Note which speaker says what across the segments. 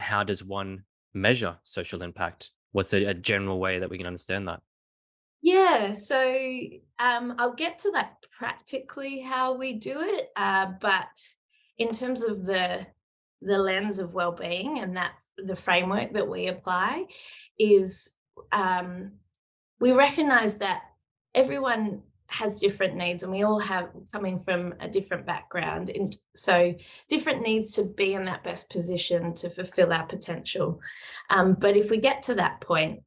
Speaker 1: how does one measure social impact? What's a general way that we can understand that?
Speaker 2: Yeah, so I'll get to that practically how we do it, but in terms of the lens of well-being and that the framework that we apply is um, we recognize that everyone has different needs and we all have coming from a different background, and so different needs to be in that best position to fulfill our potential. But if we get to that point,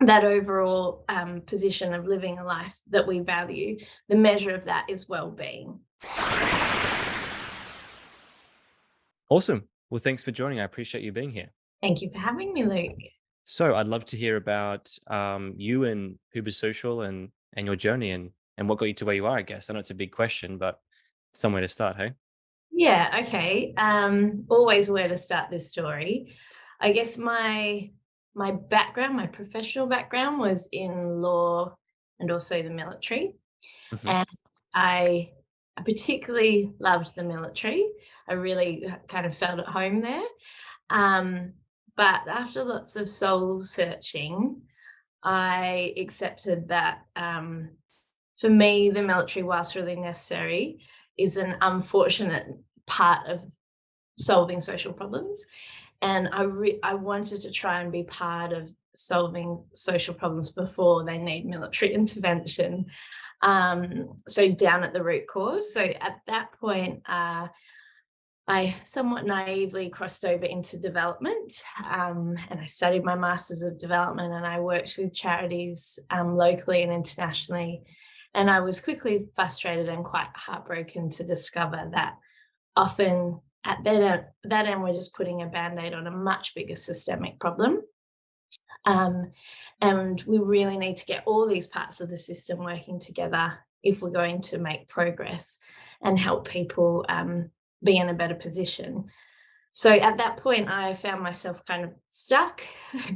Speaker 2: that overall position of living a life that we value, the measure of that is well-being.
Speaker 1: Awesome. Well, thanks for joining. I appreciate you being here.
Speaker 2: Thank you for having me, Luke.
Speaker 1: So I'd love to hear about you and Uber Social and your journey and what got you to where you are, I guess. I know it's a big question, but somewhere to start, hey?
Speaker 2: Yeah, okay. Always where to start this story. I guess my background, my professional background was in law and also the military.
Speaker 1: Hmm.
Speaker 2: And I particularly loved the military. I really kind of felt at home there. Um, but after lots of soul searching, I accepted that for me, the military, whilst really necessary, is an unfortunate part of solving social problems. And I wanted to try and be part of solving social problems before they need military intervention. So down at the root cause. So at that point, I somewhat naively crossed over into development, and I studied my Masters of Development, and I worked with charities locally and internationally. And I was quickly frustrated and quite heartbroken to discover that often at that end we're just putting a band-aid on a much bigger systemic problem. Um, and we really need to get all these parts of the system working together if we're going to make progress and help people be in a better position. So at that point, I found myself kind of stuck,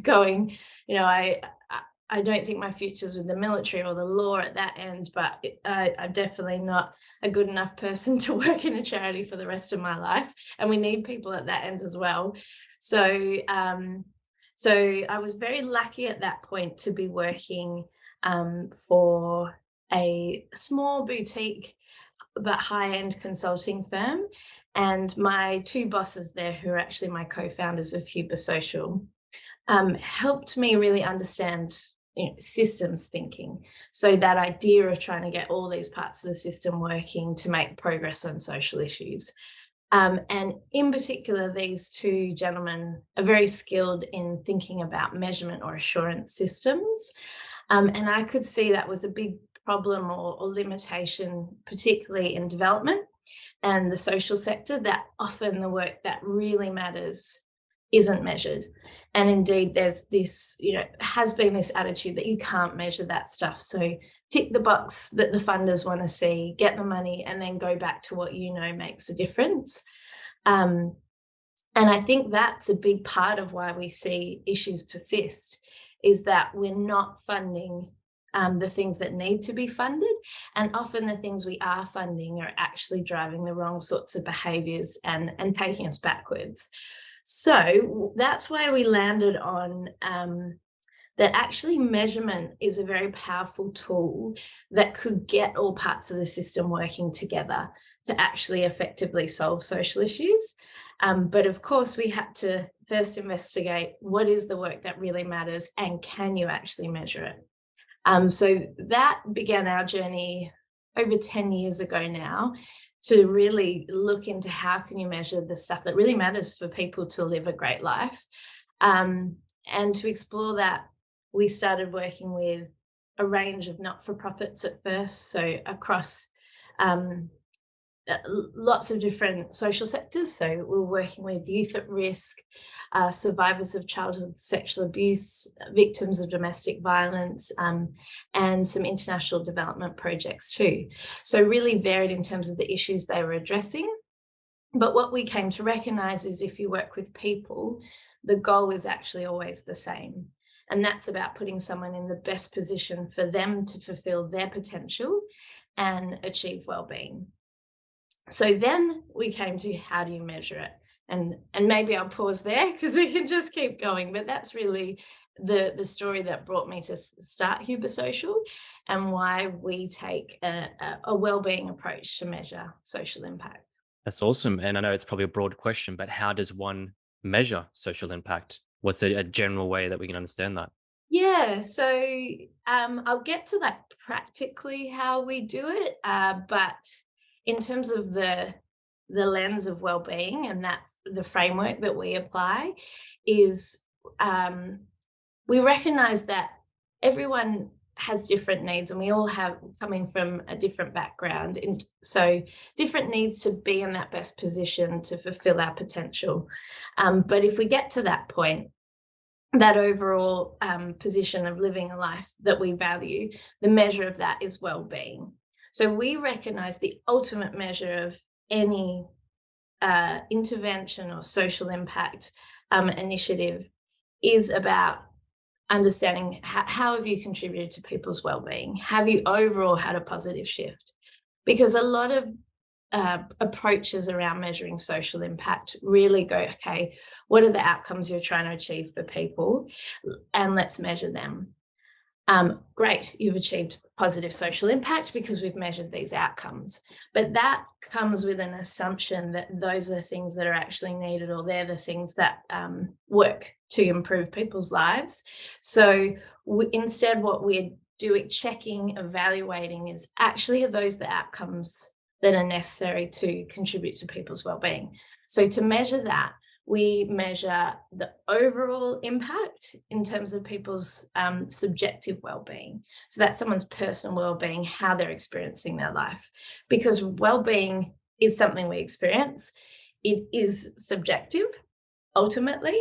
Speaker 2: going, I don't think my future's with the military or the law at that end, but I'm definitely not a good enough person to work in a charity for the rest of my life, and we need people at that end as well. So, so I was very lucky at that point to be working for a small boutique but high-end consulting firm. And my two bosses there, who are actually my co-founders of Huber Social, helped me really understand systems thinking. So that idea of trying to get all these parts of the system working to make progress on social issues. And in particular, these two gentlemen are very skilled in thinking about measurement or assurance systems. And I could see that was a big problem or limitation, particularly in development and the social sector, that often the work that really matters isn't measured. And indeed, there's this, has been this attitude that you can't measure that stuff. So tick the box that the funders want to see, get the money, and then go back to what makes a difference. Um, and I think that's a big part of why we see issues persist, is that we're not funding the things that need to be funded. And often the things we are funding are actually driving the wrong sorts of behaviours and taking us backwards. So that's why we landed on that actually measurement is a very powerful tool that could get all parts of the system working together to actually effectively solve social issues. But of course, we had to first investigate what is the work that really matters and can you actually measure it? So that began our journey over 10 years ago now, to really look into how can you measure the stuff that really matters for people to live a great life. And to explore that, we started working with a range of not-for-profits at first, so across lots of different social sectors. So we're working with youth at risk, survivors of childhood sexual abuse, victims of domestic violence, and some international development projects too. So really varied in terms of the issues they were addressing. But what we came to recognize is if you work with people, the goal is actually always the same. And that's about putting someone in the best position for them to fulfill their potential and achieve well-being. So then we came to, how do you measure it? And maybe I'll pause there because we can just keep going. But that's really the story that brought me to start Huber Social, and why we take a well-being approach to measure social impact.
Speaker 1: That's awesome. And I know it's probably a broad question, but how does one measure social impact? What's a general way that we can understand that?
Speaker 2: Yeah, so I'll get to that practically how we do it, but in terms of the lens of well-being and that the framework that we apply is, um, we recognize that everyone has different needs, and we all have coming from a different background, and so different needs to be in that best position to fulfill our potential. But if we get to that point, that overall position of living a life that we value, the measure of that is well-being. So we recognize the ultimate measure of any intervention or social impact initiative is about understanding how have you contributed to people's well-being? Have you overall had a positive shift? Because a lot of approaches around measuring social impact really go, okay, what are the outcomes you're trying to achieve for people? And let's measure them. Great, you've achieved positive social impact because we've measured these outcomes. But that comes with an assumption that those are the things that are actually needed, or they're the things that work to improve people's lives. So instead, what we're doing, checking, evaluating, is actually are those the outcomes that are necessary to contribute to people's well-being. So to measure that, we measure the overall impact in terms of people's subjective well-being. So that's someone's personal well-being, how they're experiencing their life. Because well-being is something we experience. It is subjective, ultimately.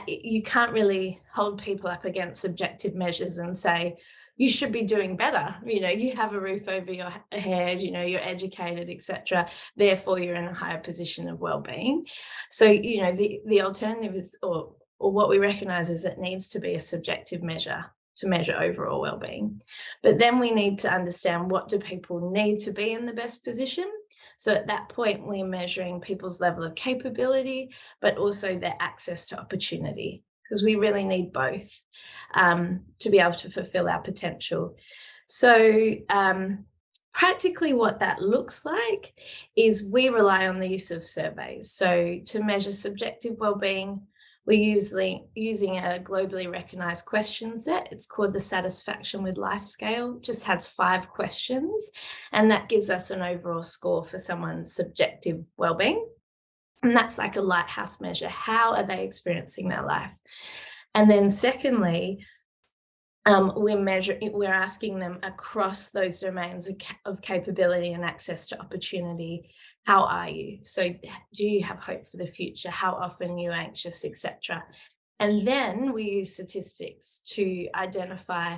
Speaker 2: You can't really hold people up against subjective measures and say, you should be doing better. You have a roof over your head, you're educated, etc. Therefore, you're in a higher position of well-being. So, the alternative is, or what we recognize is it needs to be a subjective measure to measure overall well-being. But then we need to understand, what do people need to be in the best position? So at that point, we're measuring people's level of capability, but also their access to opportunity, because we really need both to be able to fulfill our potential. So practically what that looks like is we rely on the use of surveys. So to measure subjective well-being, we're usually using a globally recognized question set. It's called the Satisfaction with Life scale. It just has 5 questions, and that gives us an overall score for someone's subjective well-being. And that's like a lighthouse measure. How are they experiencing their life? And then secondly, we're asking them across those domains of capability and access to opportunity. How are you? So do you have hope for the future? How often are you anxious, etc.? And then we use statistics to identify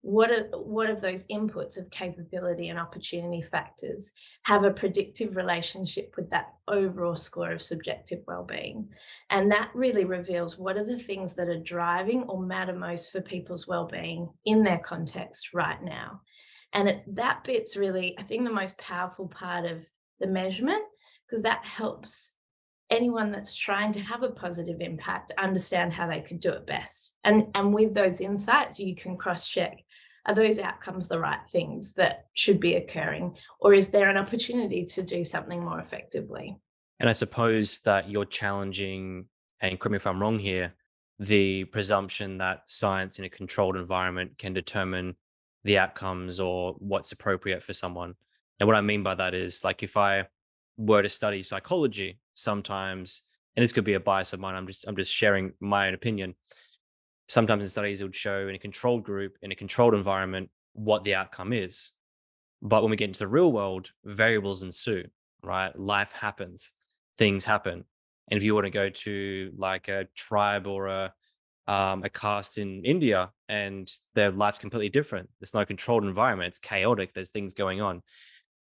Speaker 2: what of those inputs of capability and opportunity factors have a predictive relationship with that overall score of subjective well-being. And that really reveals what are the things that are driving or matter most for people's well-being in their context right now. And that bit's really, I think, the most powerful part of the measurement, because that helps anyone that's trying to have a positive impact understand how they could do it best. And with those insights, you can cross-check, are those outcomes the right things that should be occurring? Or is there an opportunity to do something more effectively?
Speaker 1: And I suppose that you're challenging, and correct me if I'm wrong here, the presumption that science in a controlled environment can determine the outcomes or what's appropriate for someone. And what I mean by that is, like, if I were to study psychology, sometimes, and this could be a bias of mine, I'm just sharing my own opinion. Sometimes in studies it would show in a controlled group, in a controlled environment, what the outcome is. But when we get into the real world, variables ensue, right? Life happens, things happen. And if you want to go to like a tribe or a caste in India, and their life's completely different. It's not a controlled environment. It's chaotic. There's things going on.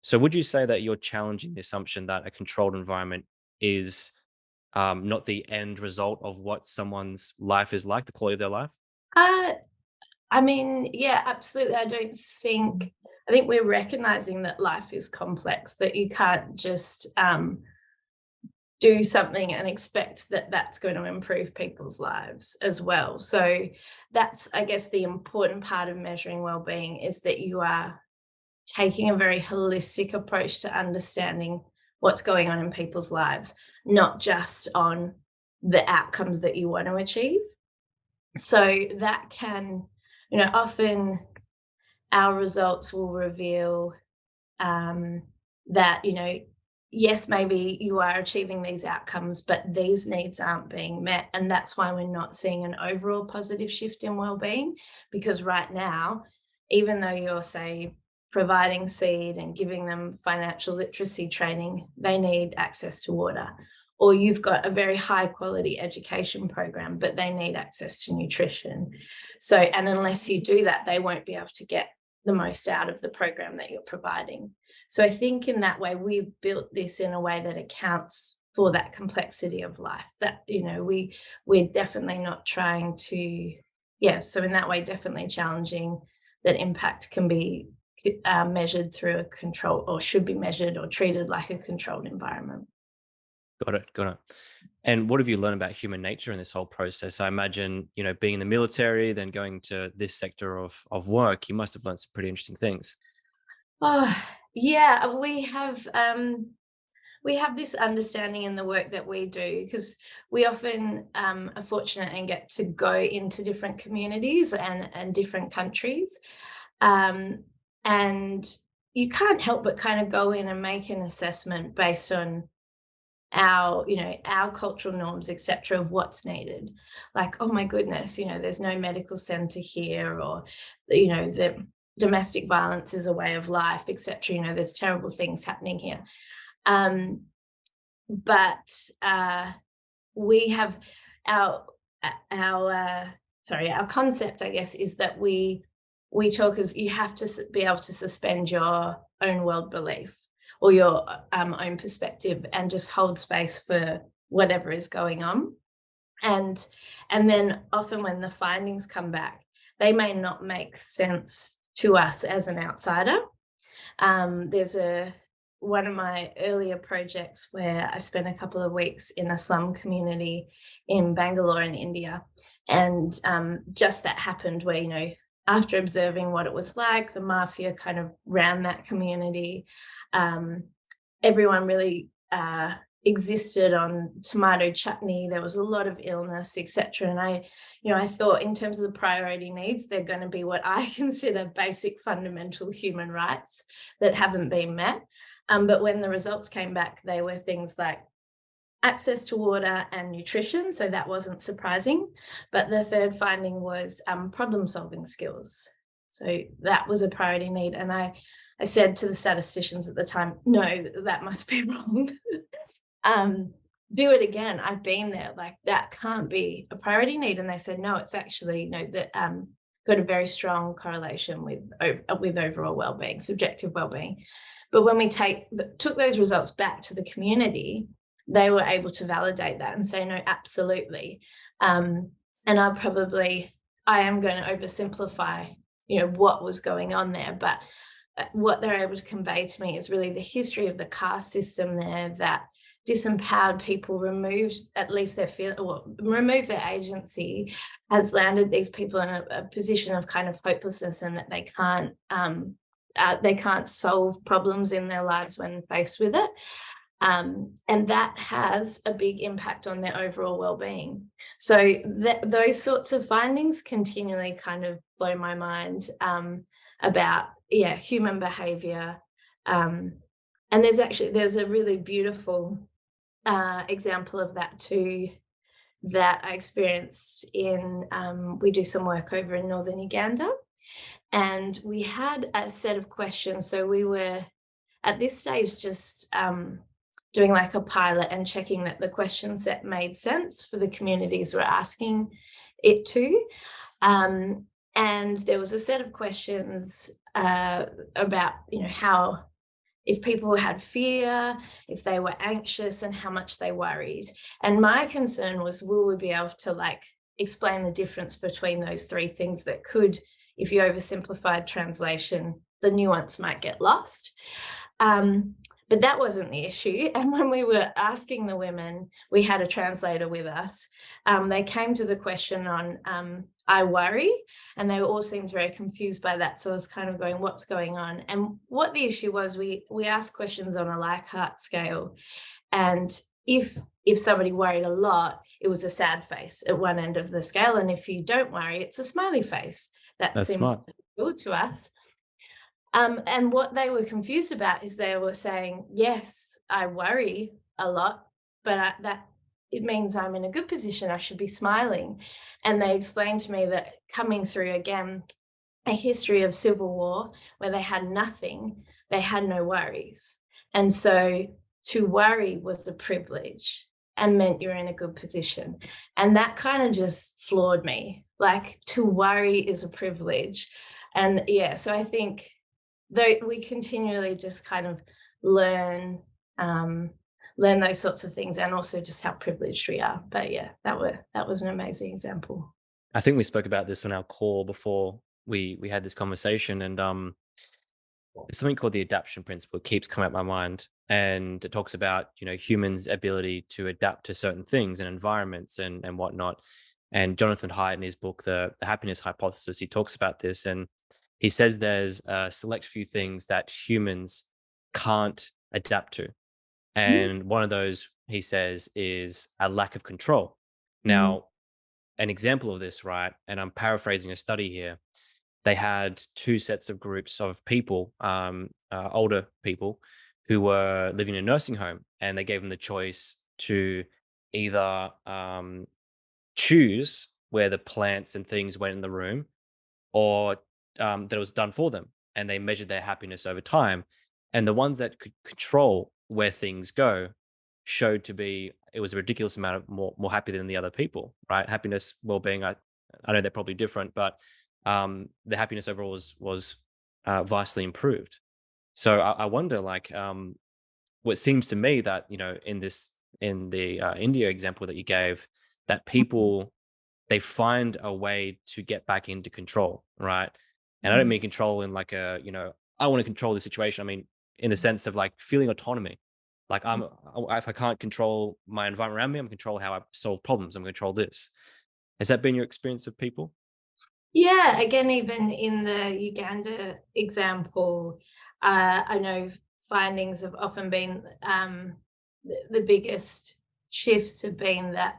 Speaker 1: So would you say that you're challenging the assumption that a controlled environment is not the end result of what someone's life is like, the quality of their life?
Speaker 2: Uh, I mean, yeah, absolutely. I think we're recognizing that life is complex, that you can't just do something and expect that that's going to improve people's lives as well. So that's, I guess, the important part of measuring well-being, is that you are taking a very holistic approach to understanding what's going on in people's lives, not just on the outcomes that you want to achieve. So that can, often our results will reveal that, yes, maybe you are achieving these outcomes, but these needs aren't being met. And that's why we're not seeing an overall positive shift in wellbeing, because right now, even though you're, say, providing seed and giving them financial literacy training, they need access to water. Or you've got a very high quality education program, but they need access to nutrition. So, and unless you do that, they won't be able to get the most out of the program that you're providing. So I think in that way, we've built this in a way that accounts for that complexity of life, that, we're definitely not trying to, so in that way, definitely challenging that impact can be measured through a control, or should be measured or treated like a controlled environment.
Speaker 1: Got it. Got it. And what have you learned about human nature in this whole process? I imagine, being in the military, then going to this sector of work, you must have learned some pretty interesting things.
Speaker 2: Oh, yeah, we have this understanding in the work that we do, because we often are fortunate and get to go into different communities and different countries. And you can't help but kind of go in and make an assessment based on our cultural norms, etc., of what's needed. Like, oh my goodness, there's no medical center here, or the domestic violence is a way of life, etc. There's terrible things happening here. But we have our our concept, I guess, is that we talk as, you have to be able to suspend your own world belief or your own perspective, and just hold space for whatever is going on. And then often when the findings come back, they may not make sense to us as an outsider. There's one of my earlier projects where I spent a couple of weeks in a slum community in Bangalore in India. And just that happened where, after observing what it was like, the mafia kind of ran that community. Everyone really existed on tomato chutney. There was a lot of illness, etc. And I thought, in terms of the priority needs, they're going to be what I consider basic fundamental human rights that haven't been met. But when the results came back, they were things like access to water and nutrition. So that wasn't surprising. But the third finding was problem-solving skills. So that was a priority need. And I said to the statisticians at the time, no, that must be wrong. Do it again. I've been there. Like, that can't be a priority need. And they said, no, it's actually, that got a very strong correlation with overall well-being, subjective well-being. But when we took those results back to the community, they were able to validate that and say, no, absolutely. And I am going to oversimplify, what was going on there. But what they're able to convey to me is really the history of the caste system there, that disempowered people, removed at least removed their agency, has landed these people in a position of kind of hopelessness, and that they can't solve problems in their lives when faced with it. And that has a big impact on their overall well-being. So those sorts of findings continually kind of blow my mind about human behavior. And there's a really beautiful example of that too, that I experienced in, we do some work over in northern Uganda, and we had a set of questions. So we were at this stage just doing like a pilot and checking that the question set made sense for the communities we're asking it to. And there was a set of questions about, how, if people had fear, if they were anxious, and how much they worried. And my concern was, will we be able to explain the difference between those three things that could, if you oversimplified translation, the nuance might get lost. But that wasn't the issue. And when we were asking the women, we had a translator with us. They came to the question on I worry, and they all seemed very confused by that. So I was kind of going, what's going on? And what the issue was, we asked questions on a Likert scale, and if somebody worried a lot, it was a sad face at one end of the scale, and if you don't worry, it's a smiley face. That
Speaker 1: That's
Speaker 2: seems
Speaker 1: smart.
Speaker 2: good to us. And what they were confused about is they were saying, yes, I worry a lot, but that it means I'm in a good position. I should be smiling. And they explained to me that coming through again a history of civil war where they had nothing, they had no worries. And so to worry was a privilege and meant you're in a good position. And that kind of just floored me. Like, to worry is a privilege. And yeah, so I think though we continually just kind of learn um, learn those sorts of things, and also just how privileged we are. But yeah, that was an amazing example.
Speaker 1: I think we spoke about this on our call before we had this conversation, and there's something called the adaptation principle. It keeps coming up my mind, and it talks about humans' ability to adapt to certain things and environments and whatnot. And Jonathan Haidt, in his book, the Happiness Hypothesis, he talks about this, and he says there's a select few things that humans can't adapt to,
Speaker 2: Mm,
Speaker 1: and one of those, he says, is a lack of control.
Speaker 2: mm,
Speaker 1: Now, an example of this, right? And I'm paraphrasing a study here. They had two sets of groups of people, older people, who were living in a nursing home, and they gave them the choice to either choose where the plants and things went in the room, or that it was done for them, and they measured their happiness over time. And the ones that could control where things go showed to be, it was a ridiculous amount of more happy than the other people, right? Happiness, well-being, I know they're probably different, but the happiness overall was vastly improved. So I wonder, like, what seems to me that in the India example that you gave, that
Speaker 2: mm,
Speaker 1: people, they find a way to get back into control, right? And I don't
Speaker 2: mm,
Speaker 1: mean control in like I want to control the situation. I mean in the sense of like feeling autonomy. Like
Speaker 2: mm.
Speaker 1: if I can't control my environment around me, I'm control how I solve problems. I'm control this. Has that been your experience of people?
Speaker 2: Yeah, again, even in the Uganda example, I know findings have often been the biggest shifts have been that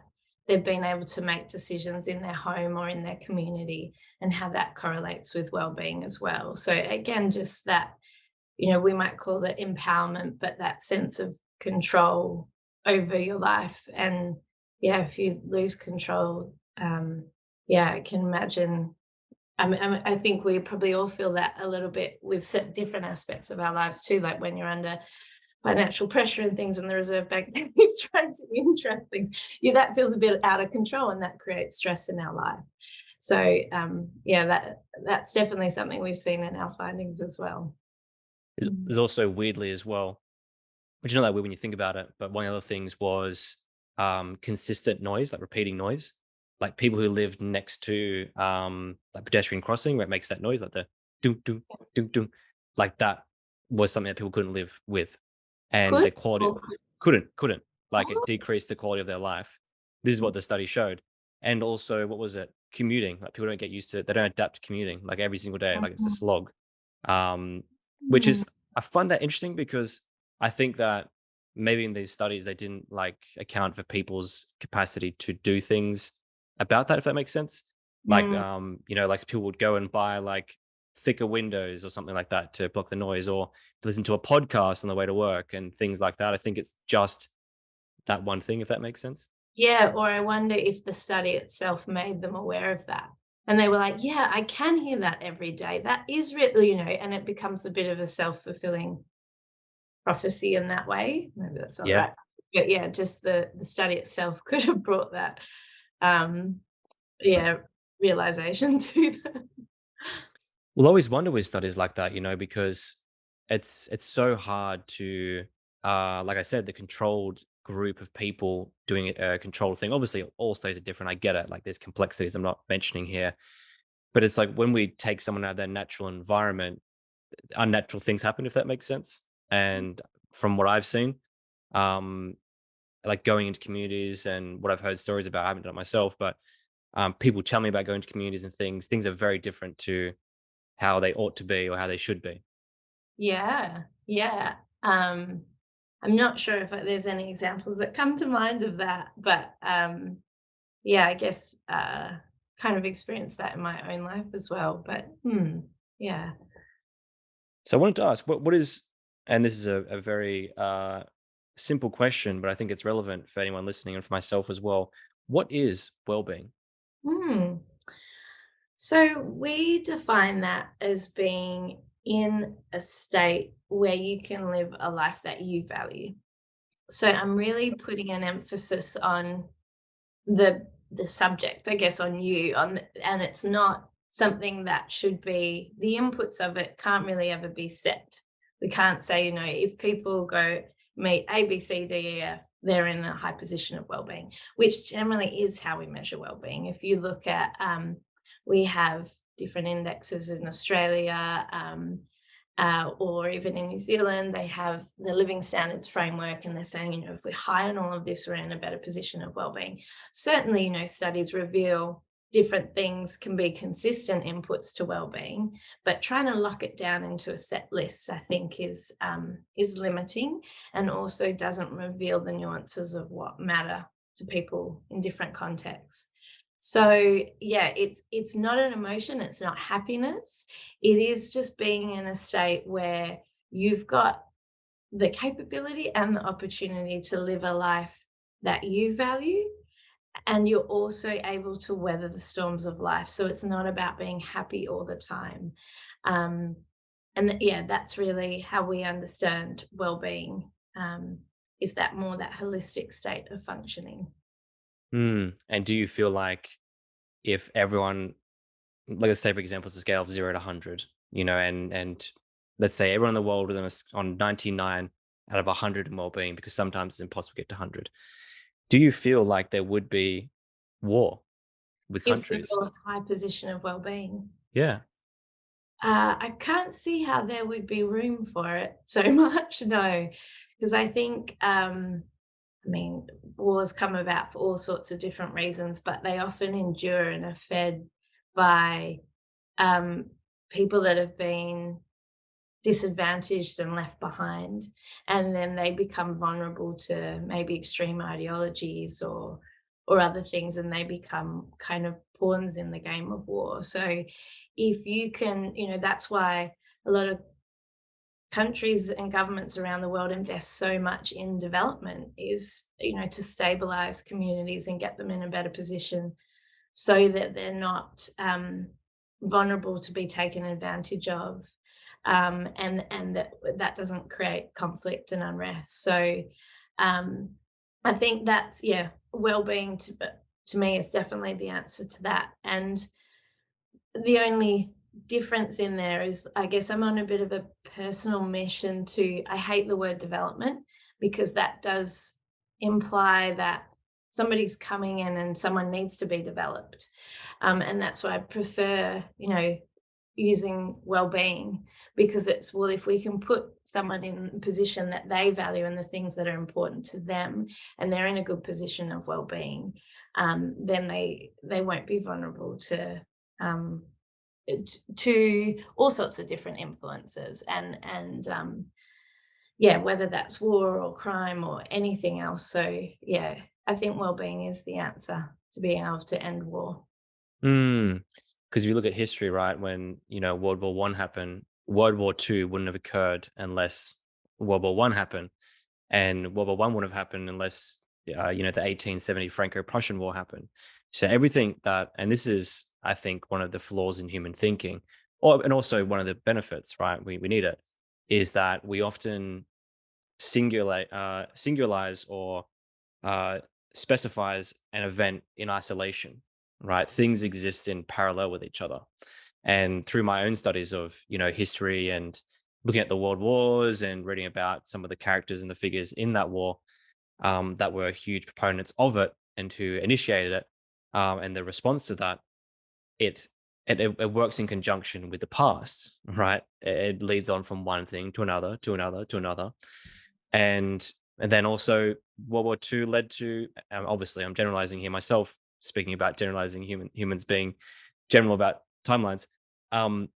Speaker 2: they've been able to make decisions in their home or in their community, and how that correlates with well-being as well. So again, just that, we might call it empowerment, but that sense of control over your life. And yeah, if you lose control, yeah, I can imagine. I think we probably all feel that a little bit with different aspects of our lives too, like when you're under financial pressure and things, and the Reserve Bank keeps raising interest things. Yeah, that feels a bit out of control, and that creates stress in our life. So yeah, that's definitely something we've seen in our findings as well. Mm.
Speaker 1: There's also weirdly as well, which is not that weird when you think about it, but one of the other things was consistent noise, like repeating noise. Like people who lived next to like pedestrian crossing where it makes that noise, like the doom doom doom doom, like that was something that people couldn't live with, and
Speaker 2: Could
Speaker 1: the quality
Speaker 2: or could
Speaker 1: couldn't, like it
Speaker 2: oh,
Speaker 1: decreased the quality of their life. This is what the study showed. And also, what was it? Commuting. Like people don't get used to it. They don't adapt to commuting like every single day. Like it's a slog. Um, which
Speaker 2: mm,
Speaker 1: is, I find that interesting because I think that maybe in these studies they didn't like account for people's capacity to do things about that, if that makes sense. Like
Speaker 2: mm.
Speaker 1: like people would go and buy like thicker windows or something like that to block the noise, or listen to a podcast on the way to work and things like that. I think it's just that one thing, if that makes sense.
Speaker 2: Yeah, or I wonder if the study itself made them aware of that. And they were like, yeah, I can hear that every day. That is really, and it becomes a bit of a self-fulfilling prophecy in that way. Maybe that's not the
Speaker 1: Yeah.
Speaker 2: right. But yeah, just the study itself could have brought that um yeah, realization to them.
Speaker 1: We'll always wonder with studies like that, because it's so hard to like I said, the controlled group of people doing a controlled thing. Obviously, all studies are different. I get it. Like there's complexities I'm not mentioning here. But it's like when we take someone out of their natural environment, unnatural things happen, if that makes sense. And from what I've seen. Um, like going into communities and what I've heard stories about. I haven't done it myself, but people tell me about going to communities and things. Things are very different to how they ought to be or how they should be.
Speaker 2: Yeah, yeah. Um, I'm not sure if there's any examples that come to mind of that, but yeah, I guess kind of experienced that in my own life as well. But yeah.
Speaker 1: So I wanted to ask, what is, and this is a very simple question, but I think it's relevant for anyone listening and for myself as well. What is well-being?
Speaker 2: Hmm. So we define that as being in a state where you can live a life that you value. So I'm really putting an emphasis on the subject, I guess, on you, and it's not something that should be the inputs of it can't really ever be set. We can't say, if people go meet A, B, C, D, E, F, they're in a high position of well-being, which generally is how we measure well-being. If you look at, we have different indexes in Australia, or even in New Zealand, they have the living standards framework, and they're saying, if we're high on all of this, we're in a better position of well-being. Certainly, studies reveal different things can be consistent inputs to well-being, but trying to lock it down into a set list, I think, is limiting, and also doesn't reveal the nuances of what matter to people in different contexts. So yeah, it's not an emotion, it's not happiness. It is just being in a state where you've got the capability and the opportunity to live a life that you value, and you're also able to weather the storms of life. So it's not about being happy all the time. Um, yeah, that's really how we understand well-being. Is that more that holistic state of functioning?
Speaker 1: And do you feel like if everyone, like let's say for example, it's a scale of 0 to 100, and let's say everyone in the world was on 99 out of 100 in well-being, because sometimes it's impossible to get to 100. Do you feel like there would be war with
Speaker 2: If they're
Speaker 1: countries?
Speaker 2: all in a high position of well-being.
Speaker 1: Yeah.
Speaker 2: I can't see how there would be room for it so much, no, because I think, I mean, wars come about for all sorts of different reasons, but they often endure and are fed by um, people that have been disadvantaged and left behind, and then they become vulnerable to maybe extreme ideologies or other things, and they become kind of pawns in the game of war. So if you can, that's why a lot of countries and governments around the world invest so much in development, is to stabilize communities and get them in a better position so that they're not vulnerable to be taken advantage of, and that doesn't create conflict and unrest. So um, I think that's, yeah, well-being to me is definitely the answer to that. And the only difference in there is, I guess, I'm on a bit of a personal mission to, I hate the word development, because that does imply that somebody's coming in and someone needs to be developed. And that's why I prefer, using well-being, because it's, well, if we can put someone in a position that they value and the things that are important to them, and they're in a good position of well-being, then they won't be vulnerable um, to all sorts of different influences, and yeah, whether that's war or crime or anything else. So yeah, I think well-being is the answer to being able to end war.
Speaker 1: Because if you look at history, right, when World War I happened, World War II wouldn't have occurred unless World War I happened, and World War I wouldn't have happened unless the 1870 Franco-Prussian War happened. So everything that, and this is, I think, one of the flaws in human thinking, and also one of the benefits, right? We need it, is that we often singularize or uh, specifies an event in isolation, right? Things exist in parallel with each other. And through my own studies of, history and looking at the world wars and reading about some of the characters and the figures in that war, that were huge proponents of it and who initiated it, and the response to that, it, it works in conjunction with the past, right? It leads on from one thing to another, to another, to another. And then also World War II led to, obviously I'm generalizing here myself, speaking about generalizing humans being general about timelines. Um,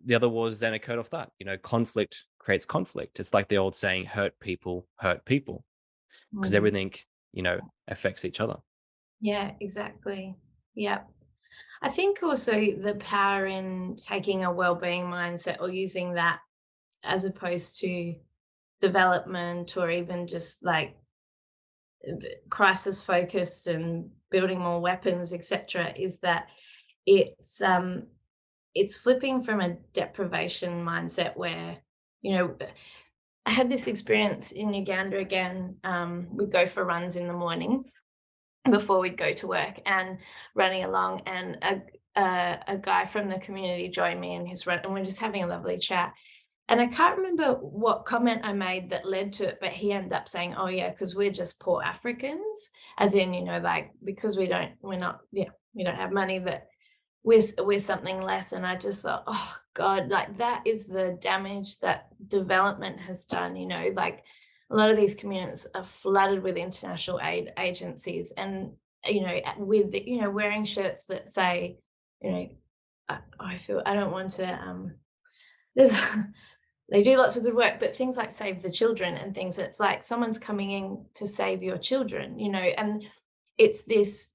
Speaker 1: the other wars then occurred off that. Conflict creates conflict. It's like the old saying, hurt people, because
Speaker 2: Mm.
Speaker 1: everything, affects each other.
Speaker 2: Yeah, exactly. Yep. I think also the power in taking a well-being mindset or using that as opposed to development or even just like crisis focused and building more weapons, etc., is that it's it's flipping from a deprivation mindset where, you know, I had this experience in Uganda again. We'd go for runs in the morning before we'd go to work and running along, and a guy from the community joined me in his run, and we're just having a lovely chat. And I can't remember what comment I made that led to it, but he ended up saying, "Oh yeah, because we're just poor Africans," as in, like because we're not, yeah, we don't have money, that we're something less. And I just thought, oh God, like that is the damage that development has done. Like a lot of these communities are flooded with international aid agencies, and with wearing shirts that say, you know, I feel I don't want to there's they do lots of good work, but things like Save the Children and things, it's like someone's coming in to save your children, and it's this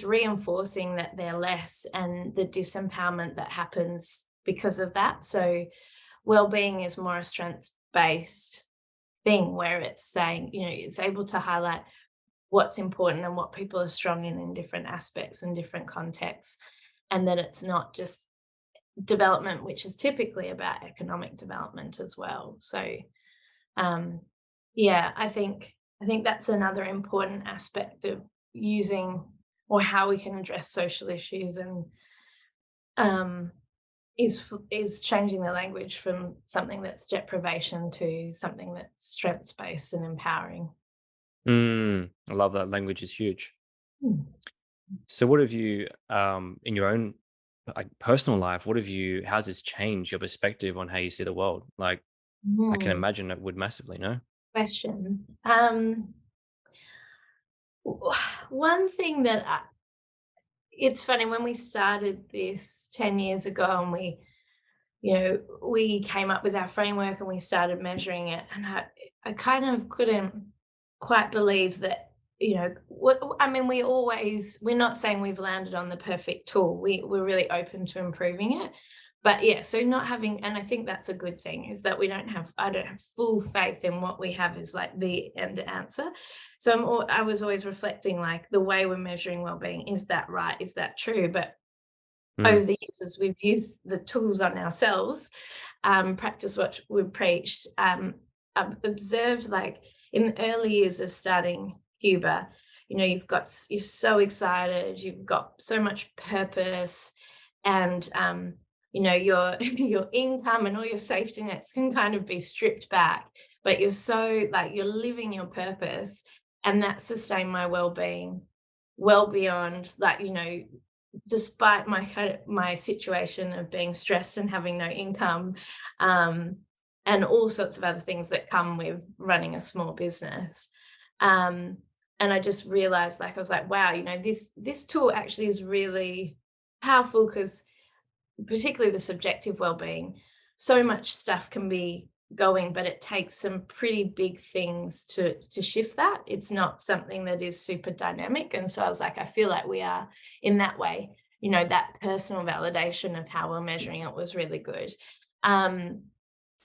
Speaker 2: reinforcing that they're less, and the disempowerment that happens because of that. So well-being is more a strengths-based thing where it's saying, it's able to highlight what's important and what people are strong in different aspects and different contexts, and that it's not just development, which is typically about economic development as well. So, um, yeah, I think that's another important aspect of using or how we can address social issues, and um, is changing the language from something that's deprivation to something that's strengths based and empowering.
Speaker 1: I love that. Language is huge.
Speaker 2: Mm.
Speaker 1: So what have you, in your own like personal life, how's this changed your perspective on how you see the world? Like, I can
Speaker 2: Mm.
Speaker 1: imagine it would massively, no?
Speaker 2: Question. One thing that it's funny, when we started this 10 years ago, and we came up with our framework and we started measuring it, and I kind of couldn't quite believe that, what I mean, we're not saying we've landed on the perfect tool. We're really open to improving it. But yeah, so not having, and I think that's a good thing, is that I don't have full faith in what we have is like the end answer. So I was always reflecting, like, the way we're measuring well-being, is that right? Is that true? But
Speaker 1: Mm,
Speaker 2: over the years, as we've used the tools on ourselves, practice what we've preached, I've observed, like, in the early years of starting Cuba, you're so excited, you've got so much purpose, and your your income and all your safety nets can kind of be stripped back, but you're so, like, you're living your purpose, and that sustained my well-being well beyond, like, despite my situation of being stressed and having no income, um, and all sorts of other things that come with running a small business. Um, and I just realized, like, I was like, wow, this tool actually is really powerful, because particularly the subjective well-being, so much stuff can be going, but it takes some pretty big things to shift that. It's not something that is super dynamic. And so I was like, I feel like we are in that way, that personal validation of how we're measuring it was really good. um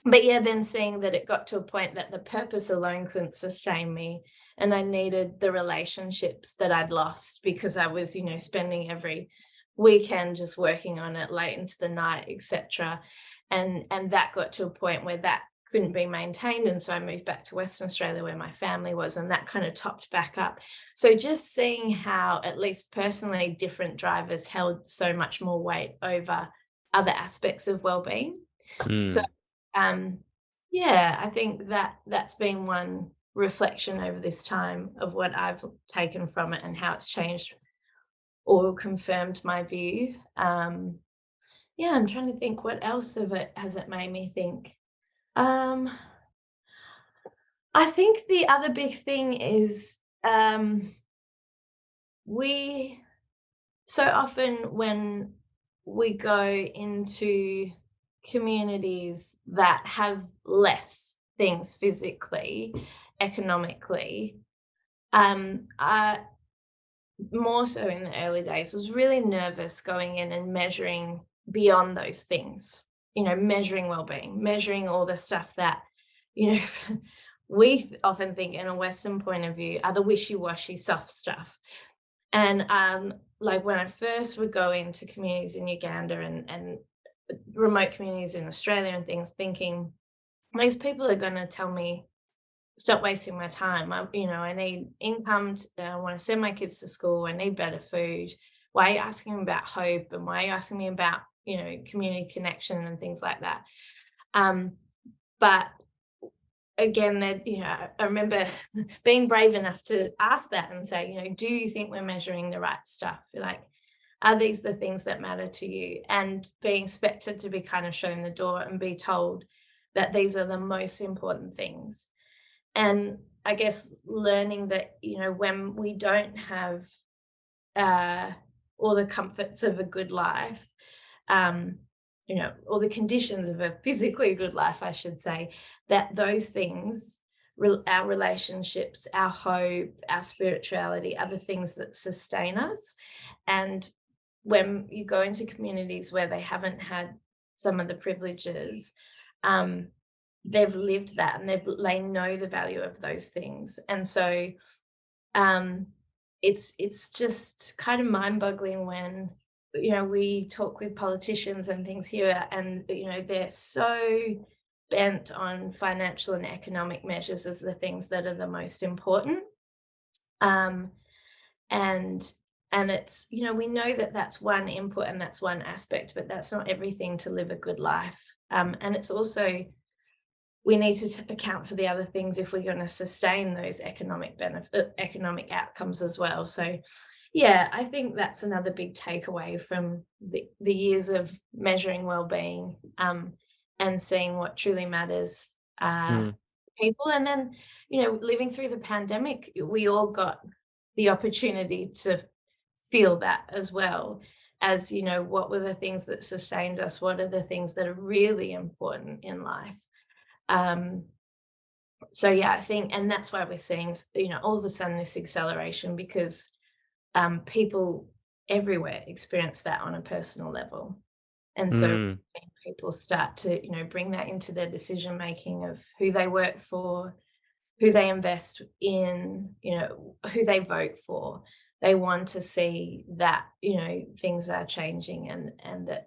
Speaker 2: but yeah, then seeing that it got to a point that the purpose alone couldn't sustain me, and I needed the relationships that I'd lost, because I was, spending every weekend just working on it late into the night, etc. And that got to a point where that couldn't be maintained. And so I moved back to Western Australia where my family was, and that kind of topped back up. So just seeing how, at least personally, different drivers held so much more weight over other aspects of well-being. So
Speaker 1: mm.
Speaker 2: um, yeah, I think that that's been one reflection over this time of what I've taken from it and how it's changed or confirmed my view. Yeah, I'm trying to think what else of it has it made me think. Um, I think the other big thing is, we so often when we go into communities that have less things physically, economically, I more so in the early days was really nervous going in and measuring beyond those things, measuring well-being, measuring all the stuff that, you know, we often think in a Western point of view are the wishy-washy soft stuff. And like when I first would go into communities in Uganda and remote communities in Australia and things, thinking these people are going to tell me stop wasting my time. I need income. I want to send my kids to school. I need better food. Why are you asking me about hope? And why are you asking me about, community connection and things like that? Um, but again, that, I remember being brave enough to ask that and say, do you think we're measuring the right stuff? Like, are these the things that matter to you? And being expected to be kind of shown the door and be told that these are the most important things. And I guess learning that, when we don't have uh, all the comforts of a good life, um, all the conditions of a physically good life, I should say, that those things, our relationships, our hope, our spirituality, are the things that sustain us. And when you go into communities where they haven't had some of the privileges, um, they've lived that and they know the value of those things. And so um, it's just kind of mind-boggling when we talk with politicians and things here, and they're so bent on financial and economic measures as the things that are the most important. Um, and it's we know that that's one input and that's one aspect, but that's not everything to live a good life. And it's also we need to account for the other things if we're going to sustain those economic outcomes as well. So, yeah, I think that's another big takeaway from the years of measuring well-being, and seeing what truly matters
Speaker 1: Mm.
Speaker 2: people. And then, living through the pandemic, we all got the opportunity to feel that as well as, what were the things that sustained us? What are the things that are really important in life? Um, so yeah, I think, and that's why we're seeing, all of a sudden this acceleration because people everywhere experience that on a personal level. And so
Speaker 1: Mm.
Speaker 2: when people start to, bring that into their decision making of who they work for, who they invest in, who they vote for, they want to see that, things are changing and that,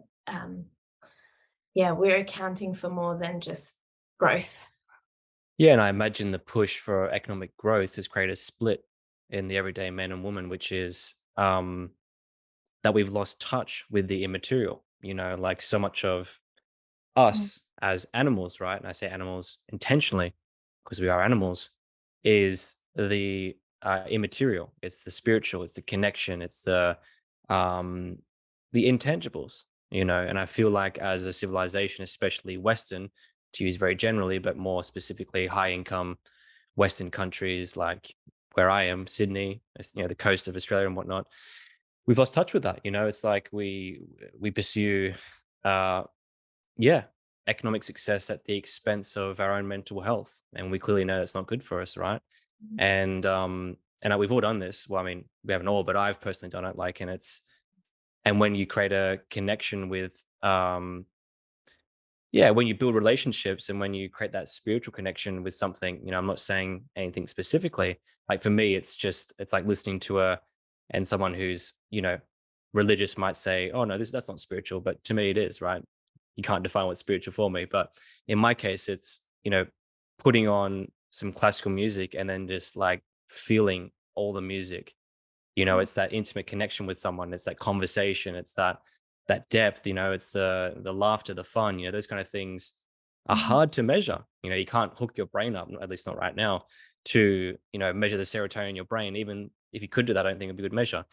Speaker 2: yeah, we're accounting for more than just growth.
Speaker 1: Yeah, and I imagine the push for economic growth has created a split in the everyday man and woman, which is that we've lost touch with the immaterial. Like so much of
Speaker 2: Mm,
Speaker 1: us as animals, right? And I say animals intentionally because we are animals, is the immaterial. It's the spiritual. It's the connection. It's um, the intangibles. And I feel like as a civilization, especially Western, to use very generally, but more specifically, high income Western countries like where I am, Sydney, the coast of Australia and whatnot, we've lost touch with that. It's like we pursue uh yeah, economic success at the expense of our own mental health, and we clearly know that's not good for us, right?
Speaker 2: mm,
Speaker 1: And we've all done this. Well, I mean, we haven't all, but I've personally done it. Like, and when you create a connection with yeah, when you build relationships and when you create that spiritual connection with something, I'm not saying anything specifically. Like for me, it's like listening to and someone who's, religious might say, oh no, that's not spiritual. But to me it is, right? You can't define what's spiritual for me. But in my case, it's, putting on some classical music and then just like feeling all the music.
Speaker 2: mm,
Speaker 1: It's that intimate connection with someone, it's that conversation, it's that depth, it's the laughter, the fun, those kind of things are
Speaker 2: mhm,
Speaker 1: hard to measure. You can't hook your brain up, at least not right now, to, measure the serotonin in your brain. Even if you could do that, I don't think it'd be a good measure.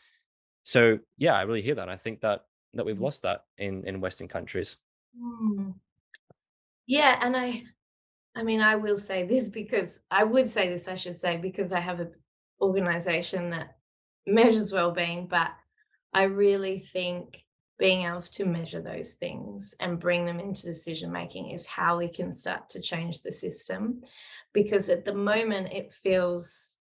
Speaker 1: So yeah, I really hear that. I think that we've
Speaker 2: mm,
Speaker 1: lost that in Western countries.
Speaker 2: mm. Yeah, and I mean, I will say this because I would say this, I should say, because I have an organization that measures well-being, but I really think being able to measure those things and bring them into decision making is how we can start to change the system. Because at the moment, it feels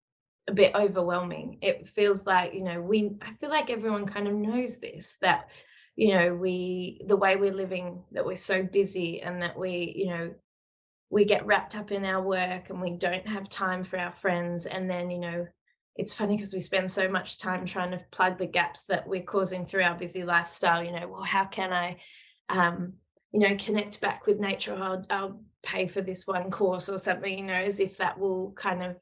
Speaker 2: a bit overwhelming. It feels like, I feel like everyone kind of knows this, that, the way we're living, that we're so busy and that we get wrapped up in our work and we don't have time for our friends. And then, it's funny because we spend so much time trying to plug the gaps that we're causing through our busy lifestyle. Well, how can I, connect back with nature? I'll pay for this one course or something, as if that will kind of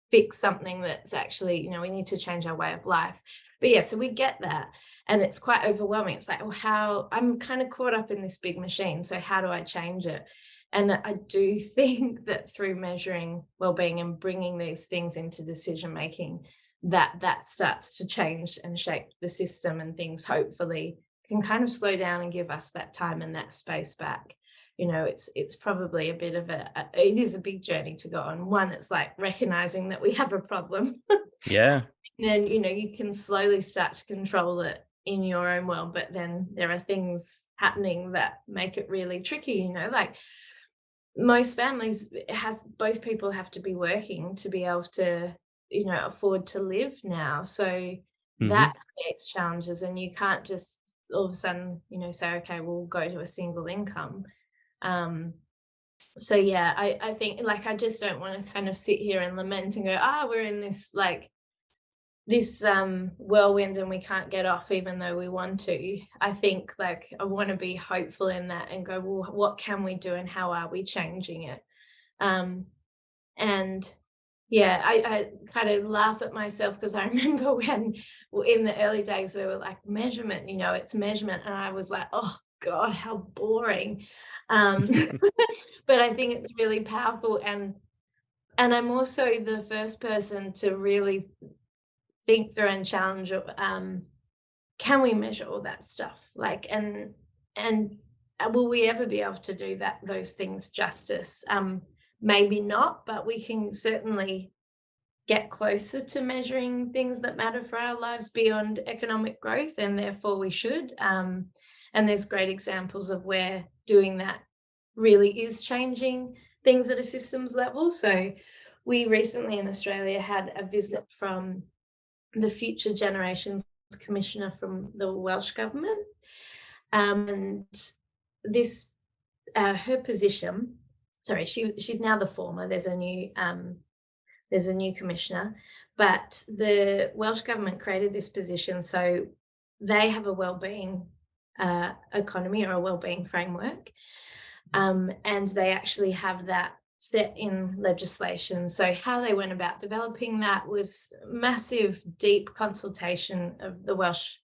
Speaker 2: fix something that's actually, we need to change our way of life. But yeah, so we get that. And it's quite overwhelming. It's like, well, how I'm kind of caught up in this big machine. So how do I change it? And I do think that through measuring well-being and bringing these things into decision making, that starts to change and shape the system, and things hopefully can kind of slow down and give us that time and that space back. It's probably a bit of it is a big journey to go on. One, it's like recognizing that we have a problem.
Speaker 1: Yeah.
Speaker 2: And you can slowly start to control it in your own world, but then there are things happening that make it really tricky. Like most families, both people have to be working to be able to afford to live now. So
Speaker 1: Hmm.
Speaker 2: that creates challenges, and you can't just all of a sudden say, okay, we'll go to a single income. So yeah, I think, like, I just don't want to kind of sit here and lament and go, we're in this whirlwind and we can't get off even though we want to. I think, like, I want to be hopeful in that and go, well, what can we do and how are we changing it? And yeah, I kind of laugh at myself because I remember when, in the early days, we were like, measurement, it's measurement. And I was like, oh God, how boring. Um, but I think it's really powerful. And I'm also the first person to really think through and challenge, can we measure all that stuff? Like, and will we ever be able to do those things justice? Maybe not, but we can certainly get closer to measuring things that matter for our lives beyond economic growth, and therefore we should. And there's great examples of where doing that really is changing things at a systems level. So we recently in Australia had a visit from the Future Generations Commissioner from the Welsh government. And this, her position, sorry, she's now the former. There's a new commissioner, but the Welsh government created this position so they have a wellbeing economy, or a wellbeing framework, and they actually have that set in legislation. So how they went about developing that was massive, deep consultation of the Welsh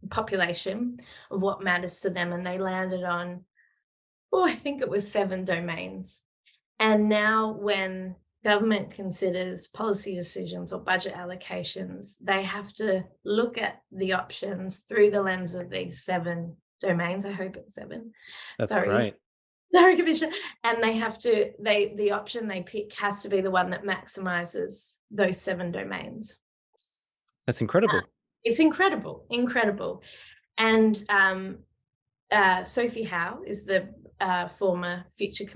Speaker 2: population of what matters to them, and they landed on, I think it was 7 domains. And now when government considers policy decisions or budget allocations, they have to look at the options through the lens of these 7 domains. I hope it's 7.
Speaker 1: That's
Speaker 2: Sorry.
Speaker 1: great.
Speaker 2: Sorry, Commissioner. And they have to, the option they pick has to be the one that maximizes those 7 domains.
Speaker 1: That's incredible.
Speaker 2: It's incredible, incredible. And Sophie Howe is the former Future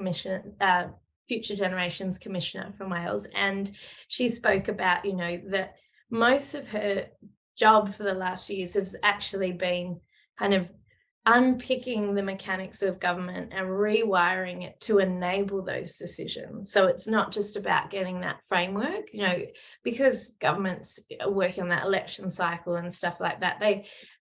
Speaker 2: Generations Commissioner from Wales, and she spoke about, that most of her job for the last few years has actually been kind of unpicking the mechanics of government and rewiring it to enable those decisions. So it's not just about getting that framework, because governments are working on that election cycle and stuff like that.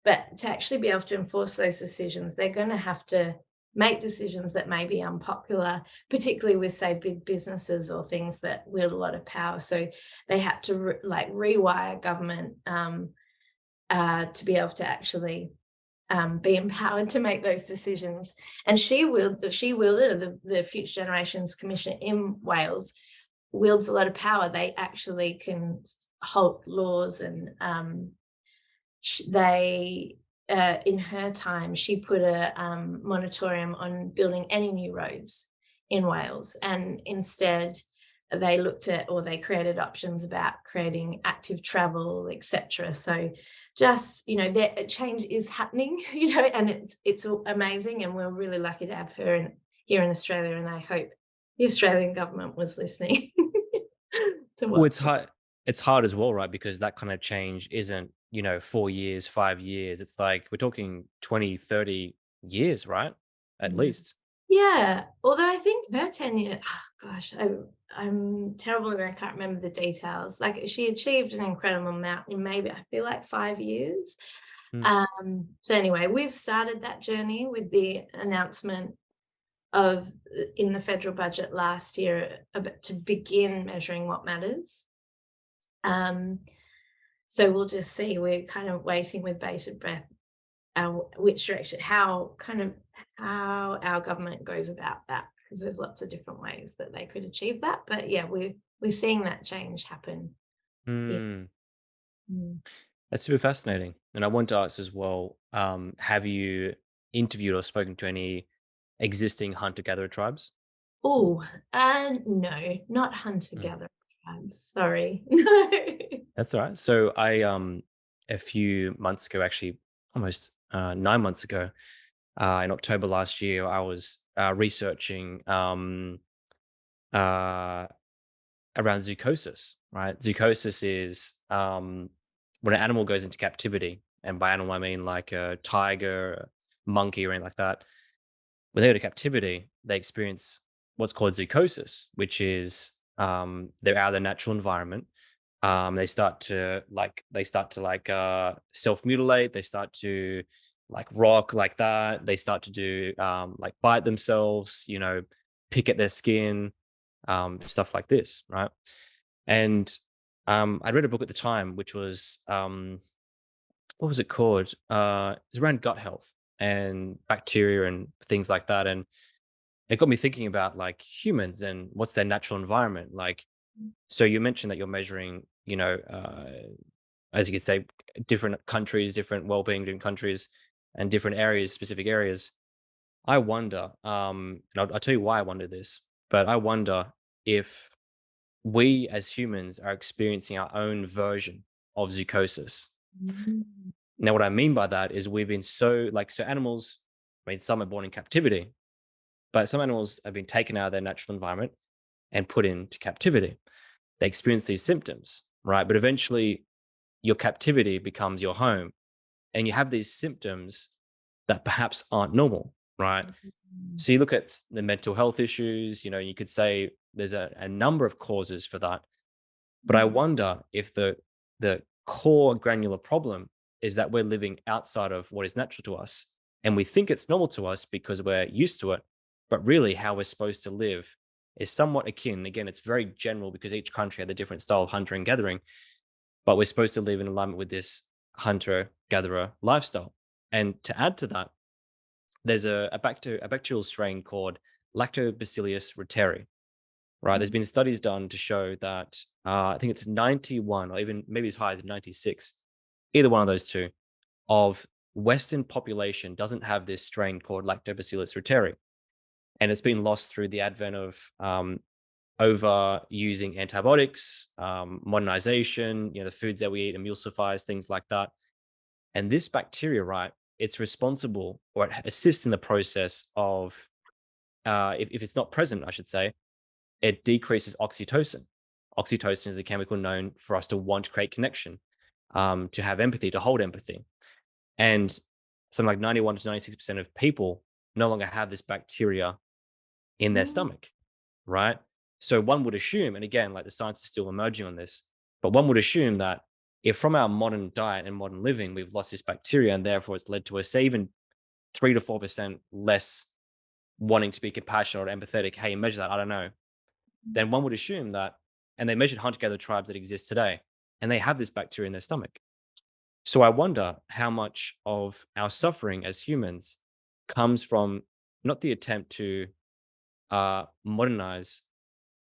Speaker 2: But to actually be able to enforce those decisions, they're going to have to make decisions that may be unpopular, particularly with, say, big businesses or things that wield a lot of power. So they had to rewire government to be able to actually be empowered to make those decisions. And she wielded, the Future Generations Commissioner in Wales wields a lot of power. They actually can halt laws, and they in her time, she put a moratorium on building any new roads in Wales, and instead they looked at, or they created options about creating active travel, etc. So just, that change is happening, and it's amazing, and we're really lucky to have her here in Australia, and I hope the Australian government was listening to
Speaker 1: Well,
Speaker 2: what's going.
Speaker 1: it's hard as well, right? Because that kind of change isn't, 4 years, 5 years. It's like we're talking 20, 30 years, right? At
Speaker 2: Yeah.
Speaker 1: least.
Speaker 2: Yeah, although I think her tenure, gosh, I'm terrible and I can't remember the details. Like, she achieved an incredible amount in, maybe, I feel like, 5 years.
Speaker 1: Mm.
Speaker 2: So anyway, we've started that journey with the announcement of in the federal budget last year about to begin measuring what matters. Um, so we'll just see. We're kind of waiting with bated breath, which direction, how our government goes about that, because there's lots of different ways that they could achieve that. But yeah, we're seeing that change happen here.
Speaker 1: Mm.
Speaker 2: Mm.
Speaker 1: That's super fascinating. And I want to ask as well, have you interviewed or spoken to any existing hunter-gatherer tribes?
Speaker 2: Oh, no, not hunter
Speaker 1: Mm.
Speaker 2: gatherer tribes. Sorry, no.
Speaker 1: That's all right. So I a few months ago, actually almost 9 months ago, in October last year, I was researching uh, around zoocosis. Right, zoocosis is when an animal goes into captivity, and by animal I mean like a tiger, a monkey, or anything like that. When they go to captivity, they experience what's called zoocosis, which is they're out of their natural environment. They start to self mutilate. They start to like rock like that. They start to do like bite themselves. Pick at their skin, stuff like this, right? And I'd read a book at the time, which was what was it called? It's around gut health and bacteria and things like that. And it got me thinking about like humans and what's their natural environment like. So you mentioned that you're measuring, as you could say, different countries, different well-being, different countries, and different areas, specific areas. I wonder, and I'll tell you why I wonder this, but I wonder if we as humans are experiencing our own version of zoocosis.
Speaker 2: Mm.
Speaker 1: Now, what I mean by that is we've been so animals, I mean, some are born in captivity, but some animals have been taken out of their natural environment and put into captivity. They experience these symptoms, right? But eventually your captivity becomes your home and you have these symptoms that perhaps aren't normal, right?
Speaker 2: Mhm.
Speaker 1: So you look at the mental health issues, you could say there's a number of causes for that. But I
Speaker 2: Mm.
Speaker 1: wonder if the core granular problem is that we're living outside of what is natural to us. And we think it's normal to us because we're used to it. But really, how we're supposed to live is somewhat akin. Again, it's very general because each country had a different style of hunter and gathering, but we're supposed to live in alignment with this hunter gatherer lifestyle. And to add to that, there's a bacterial strain called Lactobacillus reuteri, right? There's
Speaker 2: Mm.
Speaker 1: been studies done to show that I think it's 91 or even maybe as high as 96, either one of those two, of Western population doesn't have this strain called Lactobacillus reuteri. And it's been lost through the advent of over using antibiotics, modernization, the foods that we eat, emulsifiers, things like that. And this bacteria, right, it's responsible or it assists in the process of, if it's not present, I should say, it decreases oxytocin. Oxytocin is the chemical known for us to want to create connection, to have empathy, to hold empathy. And something like 91 to 96% of people no longer have this bacteria in their
Speaker 2: Mm.
Speaker 1: stomach, right? So one would assume, and again, like the science is still emerging on this, but one would assume that if from our modern diet and modern living, we've lost this bacteria and therefore it's led to us, say, even 3 to 4% less wanting to be compassionate or empathetic. Hey, measure that. I don't know. Then one would assume that, and they measured hunter-gatherer tribes that exist today, and they have this bacteria in their stomach. So I wonder how much of our suffering as humans comes from not the attempt to modernize,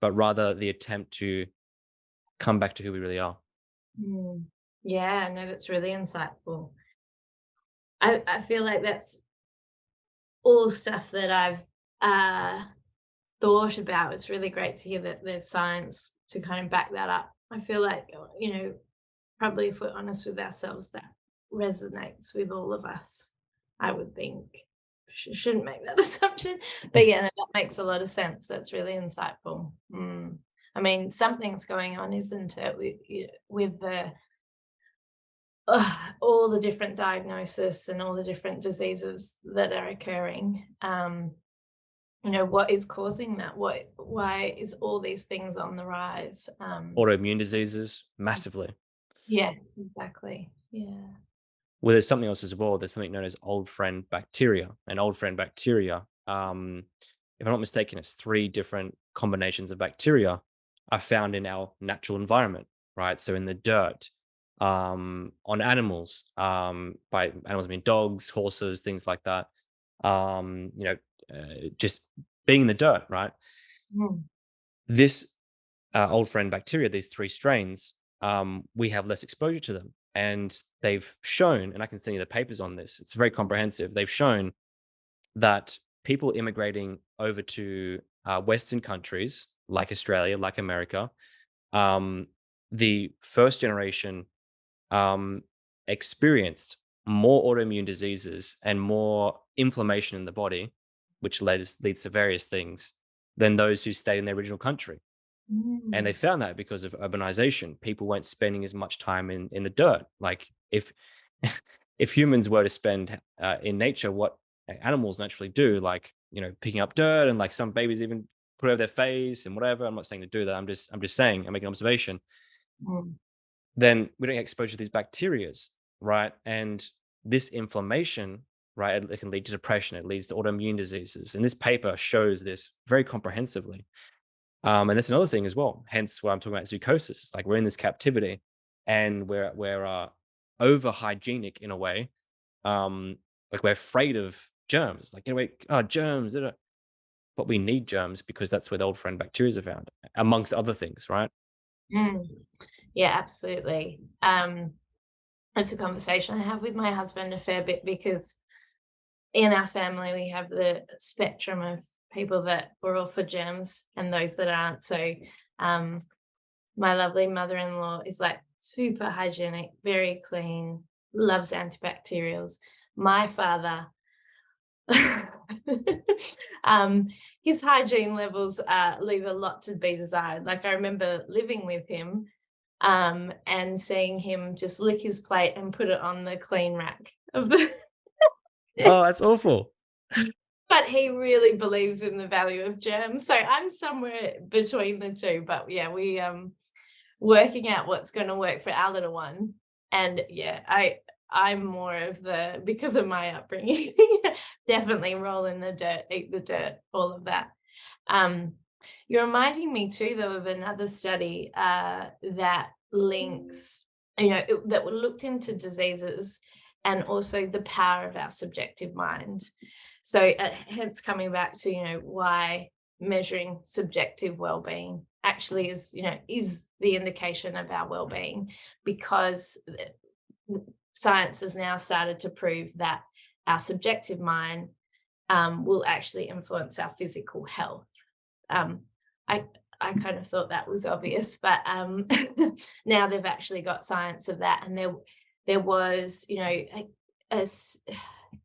Speaker 1: but rather the attempt to come back to who we really are.
Speaker 2: Mm. Yeah, no, that's really insightful. I feel like that's all stuff that I've uh thought about. It's really great to hear that there's science to kind of back that up. I feel like, probably if we're honest with ourselves, that resonates with all of us, I would think. Shouldn't make that assumption. But yeah, no, that makes a lot of sense. That's really insightful. I mean, something's going on, isn't it, with the all the different diagnosis and all the different diseases that are occurring. What is causing that? Why is all these things on the rise?
Speaker 1: Autoimmune diseases, massively.
Speaker 2: Yeah, exactly. Yeah.
Speaker 1: Well, there's something else as well. There's something known as old friend bacteria. And old friend bacteria, if I'm not mistaken, it's three different combinations of bacteria are found in our natural environment, right? So in the dirt, on animals, by animals I mean dogs, horses, things like that. Um, you know, just being in the dirt, right?
Speaker 2: Mm,
Speaker 1: This old friend bacteria, these three strains, we have less exposure to them. And they've shown, and I can send you the papers on this, it's very comprehensive. They've shown that people immigrating over to Western countries like Australia, like America, um, the first generation um, experienced more autoimmune diseases and more inflammation in the body, which leads to various things, than those who stayed in their original country. And they
Speaker 2: mm,
Speaker 1: found that because of urbanization, people weren't spending as much time in the dirt. Like if if humans were to spend in nature what animals naturally do, like picking up dirt, and like some babies even put it over their face and whatever. I'm not saying to do that. I'm just saying I'm making an observation.
Speaker 2: mm,
Speaker 1: Then we don't get exposure to these bacterias, right? And this inflammation, right, it can lead to depression. It leads to autoimmune diseases. And this paper shows this very comprehensively. And that's another thing as well. Hence why I'm talking about zoochosis. It's like we're in this captivity, and we're over hygienic in a way. Like we're afraid of germs. It's like get away, germs. But we need germs because that's where the old friend bacteria are found, amongst other things, right?
Speaker 2: mm. Yeah, absolutely. It's a conversation I have with my husband a fair bit because in our family we have the spectrum of people that were all for germs and those that aren't. So um, my lovely mother-in-law is like super hygienic, very clean, loves antibacterials. My father, um, his hygiene levels leave a lot to be desired. Like I remember living with him and seeing him just lick his plate and put it on the clean rack of the
Speaker 1: Oh, that's awful.
Speaker 2: but he really believes in the value of germs. So I'm somewhere between the two. But yeah, we working out what's going to work for our little one. And yeah, I'm more of the because of my upbringing, definitely roll in the dirt, eat the dirt, all of that. Um, you're reminding me too, though, of another study that links, that looked into diseases and also the power of our subjective mind. So, hence coming back to why measuring subjective well-being actually is the indication of our well-being, because science has now started to prove that our subjective mind will actually influence our physical health. Um, I I kind of thought that was obvious, but now they've actually got science of that, and there was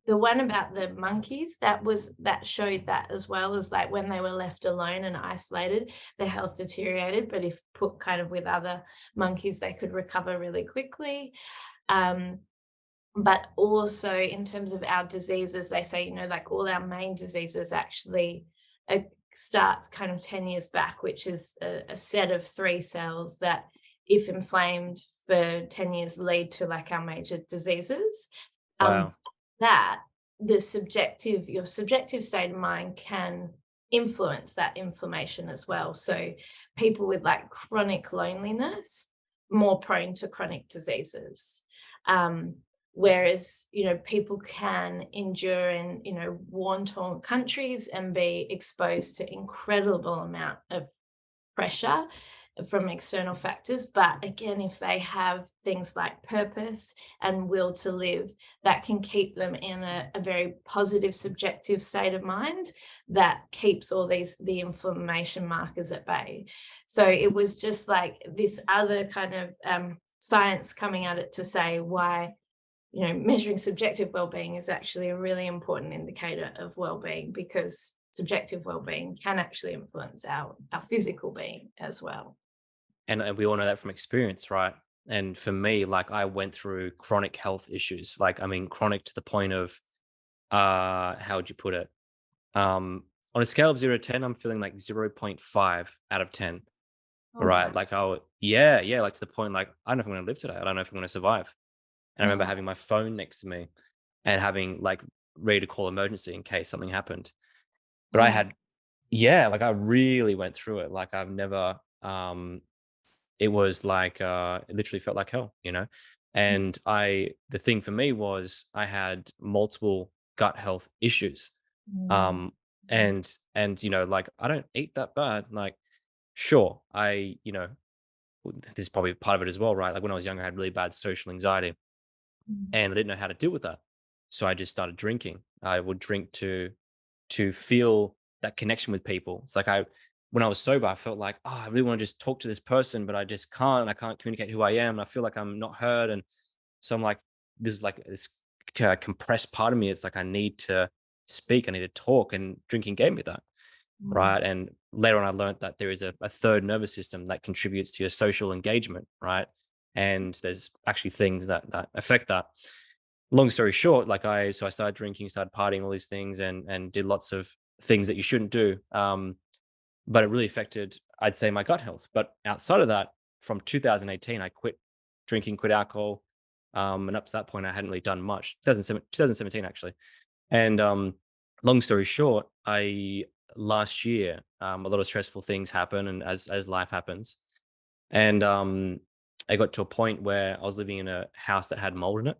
Speaker 2: the one about the monkeys that showed that as well, as like when they were left alone and isolated, their health deteriorated, but if put kind of with other monkeys, they could recover really quickly. Um, but also in terms of our diseases, they say, like all our main diseases actually start kind of 10 years back, which is a set of three cells that, if inflamed for 10 years, lead to like our major diseases. Um,
Speaker 1: Wow.
Speaker 2: that your subjective state of mind can influence that inflammation as well. So people with like chronic loneliness, more prone to chronic diseases. Um, Whereas, people can endure in, war-torn countries and be exposed to incredible amount of pressure from external factors. But again, if they have things like purpose and will to live, that can keep them in a very positive subjective state of mind that keeps all the inflammation markers at bay. So it was just like this other kind of science coming at it to say why, measuring subjective well-being is actually a really important indicator of well-being, because subjective well-being can actually influence our physical being as well.
Speaker 1: And we all know that from experience, right? And for me, like I went through chronic health issues. Like, I mean, chronic to the point of how would you put it? On a scale of 0 to 10, I'm feeling like 0.5 out of 10.
Speaker 2: Oh,
Speaker 1: Right.
Speaker 2: wow.
Speaker 1: Like, oh yeah, yeah, like to the point like I don't know if I'm gonna live today. I don't know if I'm gonna survive. And I remember
Speaker 2: Oh,
Speaker 1: having my phone next to me and having like ready to call emergency in case something happened. But
Speaker 2: oh
Speaker 1: I
Speaker 2: my.
Speaker 1: had, yeah, like I really went through it. Like I've never it was like it literally felt like hell. And the thing for me was I had multiple gut health issues.
Speaker 2: Mm,
Speaker 1: Um and like I don't eat that bad. Like sure, this is probably part of it as well, right? Like when I was younger, I had really bad social anxiety
Speaker 2: mm,
Speaker 1: and I didn't know how to deal with that. So I just started drinking. I would drink to feel that connection with people. It's like when I was sober, I felt like, oh, I really want to just talk to this person, but I just can't. And I can't communicate who I am. And I feel like I'm not heard. And so I'm like, this is like this compressed part of me. It's like I need to speak. I need to talk. And drinking gave me that,
Speaker 2: mm,
Speaker 1: right? And later on, I learned that there is a third nervous system that contributes to your social engagement, right? And there's actually things that affect that. Long story short, I started drinking, started partying, all these things, and did lots of things that you shouldn't do. But it really affected, I'd say, my gut health. But outside of that, from 2018, I quit drinking, quit alcohol, and up to that point, I hadn't really done much. 2017 actually. And long story short, I last year a lot of stressful things happen, and as life happens, and I got to a point where I was living in a house that had mold in it,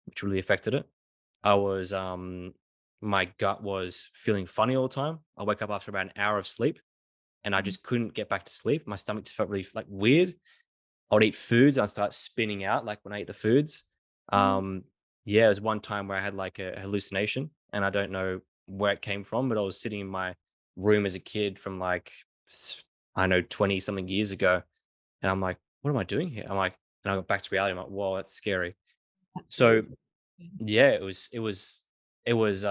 Speaker 1: which really affected it. I was my gut was feeling funny all the time. I wake up after about an hour of sleep, and I
Speaker 2: mm,
Speaker 1: just couldn't get back to sleep. My stomach just felt really like weird. I would eat foods, I'd start spinning out like when I eat the foods.
Speaker 2: mm,
Speaker 1: Um, yeah, there was one time where I had like a hallucination, and I don't know where it came from, but I was sitting in my room as a kid from like I don't know 20 something years ago, and I'm like, what am I doing here? I'm like, and I got back to reality. I'm like, whoa, that's scary. So
Speaker 2: absolutely.
Speaker 1: yeah, it was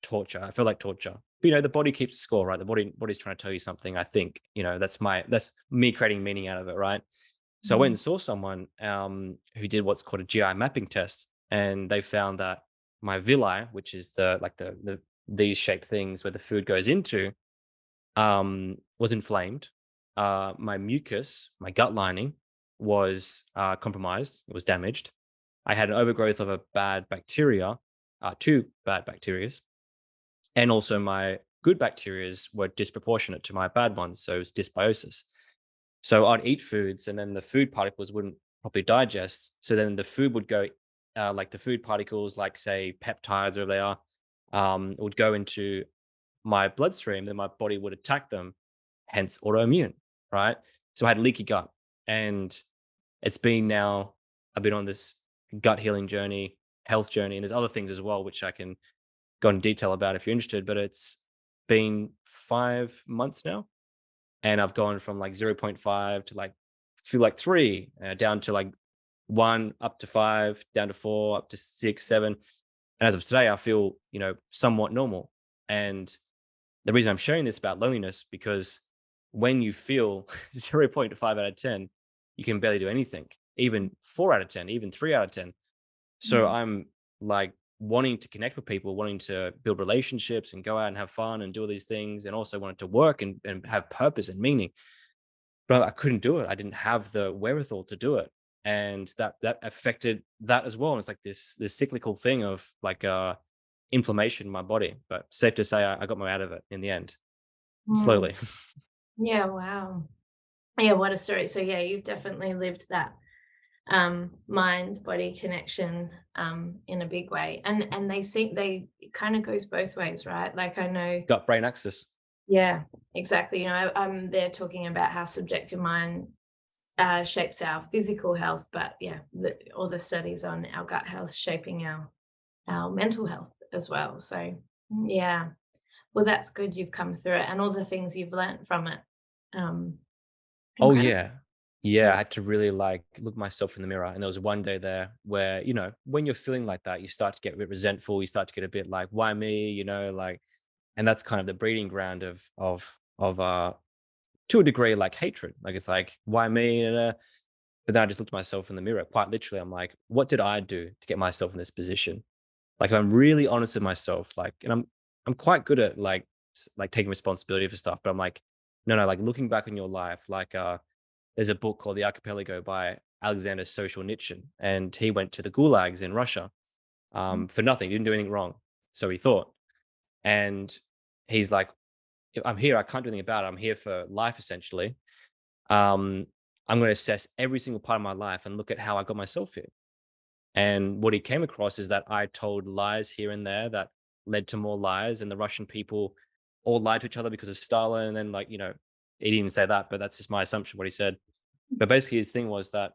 Speaker 1: torture. I feel like torture. But the body keeps score, right? The body's trying to tell you something. I think, that's me creating meaning out of it, right? So I went
Speaker 2: Mm,
Speaker 1: and saw someone who did what's called a GI mapping test, and they found that my villi, which is the these shaped things where the food goes into, was inflamed. My mucus, my gut lining, was compromised. It was damaged. I had an overgrowth of a bad bacteria, two bad bacterias, and also my good bacterias were disproportionate to my bad ones. So it was dysbiosis. So I'd eat foods, and then the food particles wouldn't properly digest. So then the food would go, like the food particles, like say peptides, whatever they are, would go into my bloodstream. Then my body would attack them, hence autoimmune, right? So I had leaky gut, and it's been now. I've been on this gut healing journey, health journey, and there's other things as well which I can go in detail about if you're interested. But it's been 5 months now, and I've gone from like 0.5 to like feel like 3, down to like 1, up to 5, down to 4, up to 6, 7. And as of today, I feel somewhat normal. And the reason I'm sharing this about loneliness, because when you feel 0.5 out of 10, you can barely do anything, even 4 out of 10, even 3 out of 10. So
Speaker 2: mm,
Speaker 1: I'm like wanting to connect with people, wanting to build relationships and go out and have fun and do all these things, and also wanted to work and have purpose and meaning. But I couldn't do it. I didn't have the wherewithal to do it. And that affected that as well. And it's like this cyclical thing of like inflammation in my body. But safe to say I got my way out of it in the end.
Speaker 2: mm.
Speaker 1: Slowly.
Speaker 2: Yeah, wow. Yeah, what a story. So yeah, you've definitely lived that mind body connection in a big way. And they see they it kind of goes both ways, right? Like I know.
Speaker 1: Gut brain axis.
Speaker 2: Yeah, exactly. I'm there talking about how subjective mind shapes our physical health, but yeah, all the studies on our gut health shaping our mental health as well. So yeah, well, that's good you've come through it and all the things you've learnt from it. Um,
Speaker 1: Oh,
Speaker 2: incredible.
Speaker 1: yeah. Yeah,
Speaker 2: Yeah.
Speaker 1: I had to really, like, look myself in the mirror, and there was one day there where, when you're feeling like that, you start to get a bit resentful, you start to get a bit like, "Why me?" Like, and that's kind of the breeding ground of to a degree, like, hatred. Like, it's like, "Why me?" But then I just looked at myself in the mirror, quite literally, I'm like, "What did I do to get myself in this position?" Like, if I'm really honest with myself, like, and I'm quite good at, like, like, taking responsibility for stuff, but I'm like, "No, no," like, looking back on your life, like, there's a book called The Archipelago by Alexander Solzhenitsyn, and he went to the gulags in Russia, for nothing. He didn't do anything wrong, so he thought. And he's like, I'm here. I can't do anything about it. I'm here for life, essentially. Um, I'm going to assess every single part of my life and look at how I got myself here. And what he came across is that I told lies here and there that led to more lies, and the Russian people all lied to each other because of Stalin. And then, like, he didn't even say that, but that's just my assumption, what he said. But basically, his thing was that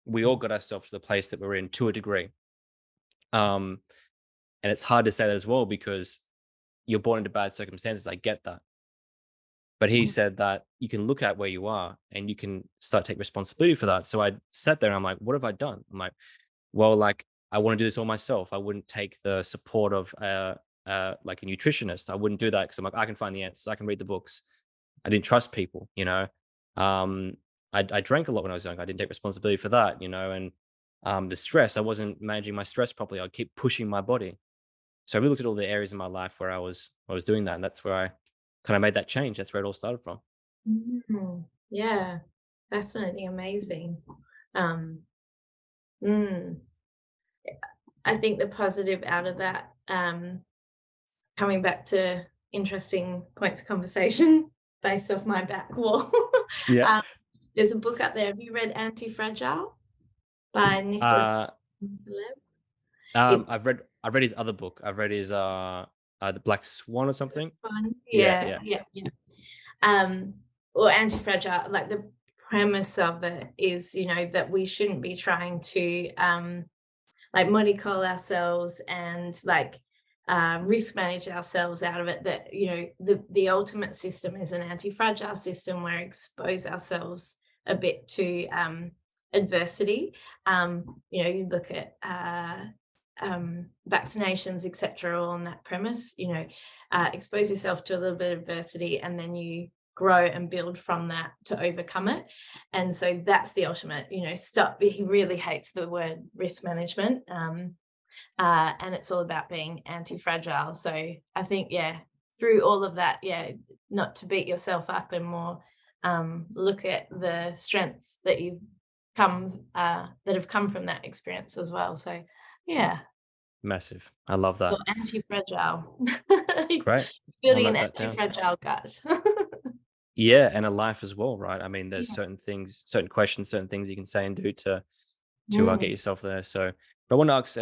Speaker 1: we all got ourselves to the place that we're in to a degree. Um, and it's hard to say that as well because you're born into bad circumstances. I get that. But he said that you can look at where you are and you can start to take responsibility for that. So I sat there and I'm like, what have I done? I'm like, well, like, I want to do this all myself. I wouldn't take the support of like a nutritionist. I wouldn't do that because I'm like, I can find the answers. I can read the books. I didn't trust people. Um, I drank a lot when I was young. I didn't take responsibility for that. And the stress, I wasn't managing my stress properly. I'd keep pushing my body. So I really looked at all the areas in my life where I was doing that, and that's where I kind of made that change. That's where it all started from.
Speaker 2: Yeah, fascinating, amazing. Um, mm, I think the positive out of that, coming back to interesting points of conversation based off my back wall.
Speaker 1: Yeah.
Speaker 2: um, there's a book up there. Have you read Anti-Fragile by Nicholas
Speaker 1: Uh,
Speaker 2: Taleb? It's
Speaker 1: I've read his other book. I've read his The Black Swan or something.
Speaker 2: fun.
Speaker 1: Yeah,
Speaker 2: Yeah,
Speaker 1: yeah.
Speaker 2: yeah, yeah. Um, or Anti-Fragile, like the premise of it is, that we shouldn't be trying to like mollycoddle ourselves and like risk manage ourselves out of it. That the ultimate system is an anti-fragile system where we expose ourselves a bit to adversity. You look at vaccinations, etc., all on that premise. Expose yourself to a little bit of adversity, and then you grow and build from that to overcome it. And so that's the ultimate, stop. He really hates the word risk management. And it's all about being anti-fragile. So I think, yeah, through all of that, yeah, not to beat yourself up and more look at the strengths that you've that have come from that experience as well. So yeah,
Speaker 1: Massive. I love
Speaker 2: or
Speaker 1: that.
Speaker 2: anti-fragile.
Speaker 1: Great. I'll
Speaker 2: Building an
Speaker 1: note that down.
Speaker 2: anti-fragile gut.
Speaker 1: Yeah, and a life as well, right? I mean, there's
Speaker 2: Yeah.
Speaker 1: certain things, certain questions, certain things you can say and do to get
Speaker 2: Mm.
Speaker 1: yourself there. So, but I want to ask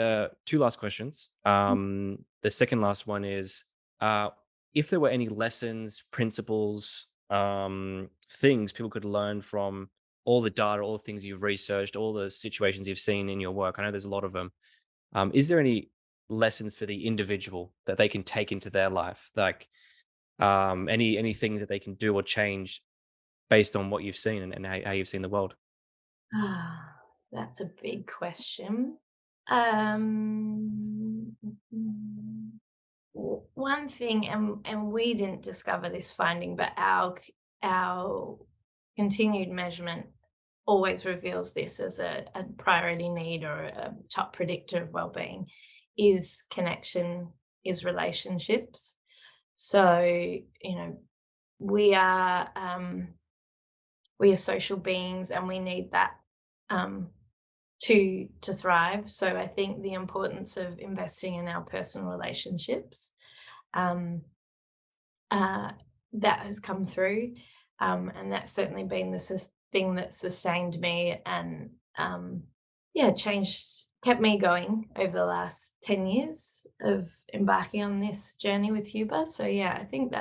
Speaker 1: two last questions. The second last one is, uh, if there were any lessons, principles, things people could learn from all the data, all the things you've researched, all the situations you've seen in your work. I know there's a lot of them. Is there any lessons for the individual that they can take into their life, like any things that they can do or change based on what you've seen and how you've seen the world?
Speaker 2: Ah, that's a big question. Um, One thing, and we didn't discover this finding, but our continued measurement always reveals this as a priority need or a top predictor of well-being, is connection, is relationships. So, we are we are social beings, and we need that um, to thrive. So I think the importance of investing in our personal relationships, um, uh, that has come through, and that's certainly been the thing that sustained me and yeah, kept me going over the last 10 years of embarking on this journey with Huber. So yeah, I think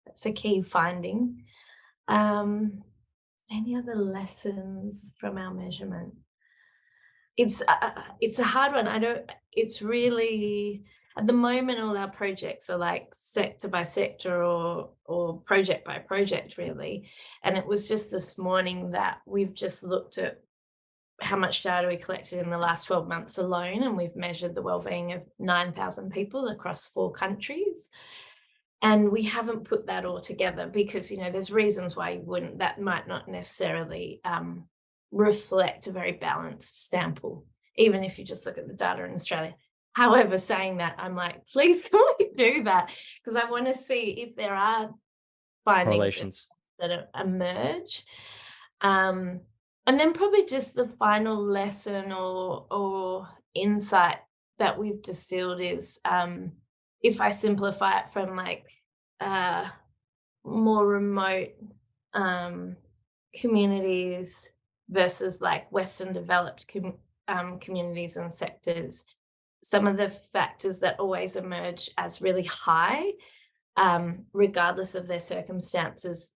Speaker 2: That's a key finding. Um, any other lessons from our measurement? It's a hard one. I don't it's really at the moment, all our projects are like sector by sector or project by project, really. And it was just this morning that we've just looked at how much data we collected in the last 12 months alone, and we've measured the well-being of 9,000 people across 4 countries. And we haven't put that all together because, there's reasons why you wouldn't. That might not necessarily reflect a very balanced sample, even if you just look at the data in Australia. However, saying that, I'm like, please can we do that? Because I want to see if there are findings
Speaker 1: Correlations.
Speaker 2: that emerge. Um, and then probably just the final lesson or insight that we've distilled is, if I simplify it from like uh, more remote um, communities versus like Western developed communities and sectors, some of the factors that always emerge as really high, regardless of their circumstances.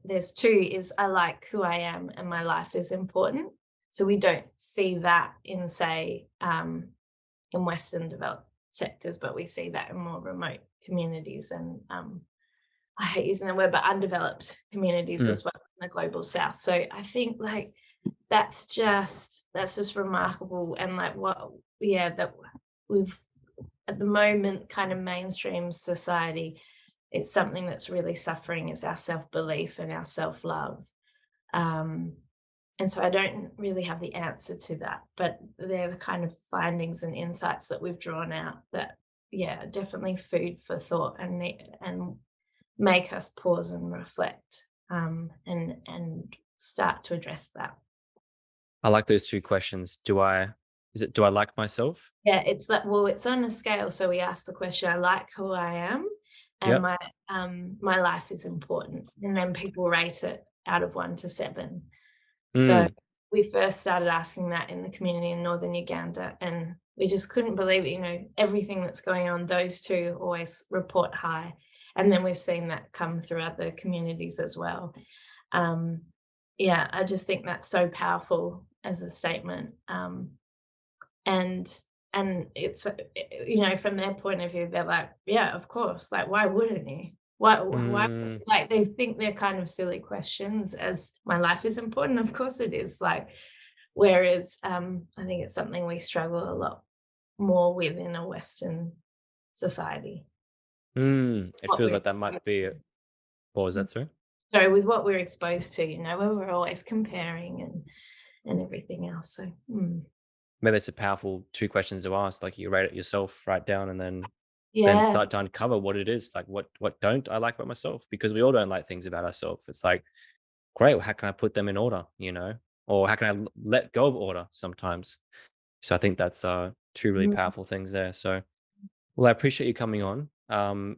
Speaker 2: There's two is I like who I am and my life is important. So we don't see that in, say, in Western developed sectors, but we see that in more remote communities and I hate using the word, but undeveloped communities
Speaker 1: Mm.
Speaker 2: as well in the global south. So I think like that's just remarkable and like what yeah that we've at the moment kind of mainstream society, it's something that's really suffering is our self-belief and our self-love. Um, and so I don't really have the answer to that, but they're the kind of findings and insights that we've drawn out that, yeah, are definitely food for thought and make us pause and reflect, and start to address that.
Speaker 1: I like those 2 questions. Do I like myself?
Speaker 2: Yeah, it's like, well, it's on a scale. So we ask the question, I like who I am and
Speaker 1: Yep.
Speaker 2: my life is important. And then people rate it out of 1 to 7. So
Speaker 1: Mm.
Speaker 2: we first started asking that in the community in northern Uganda, and we just couldn't believe it. Everything that's going on, those two always report high. And then we've seen that come through other communities as well. Um, yeah, I just think that's so powerful as a statement. And it's, from their point of view, they're like, "Yeah, of course, like, why wouldn't you? Why"
Speaker 1: Mm.
Speaker 2: like, they think they're kind of silly questions as, "My life is important," of course it is, like, whereas, I think it's something we struggle a lot more with in a Western society.
Speaker 1: Mm. It
Speaker 2: What
Speaker 1: feels
Speaker 2: we're
Speaker 1: like that might be it. What was that, sorry?
Speaker 2: sorry, with what we're exposed to, where we're always comparing and everything else, so,
Speaker 1: Maybe it's a powerful 2 questions to ask, like, you rate it yourself, write down, and then
Speaker 2: yeah,
Speaker 1: start to uncover what it is, like, what don't I like about myself? Because we all don't like things about ourselves. It's like, great, well, how can I put them in order, you know? Or how can I let go of order sometimes? So I think that's, 2 really
Speaker 2: mm.
Speaker 1: powerful things there. So, well, I appreciate you coming on.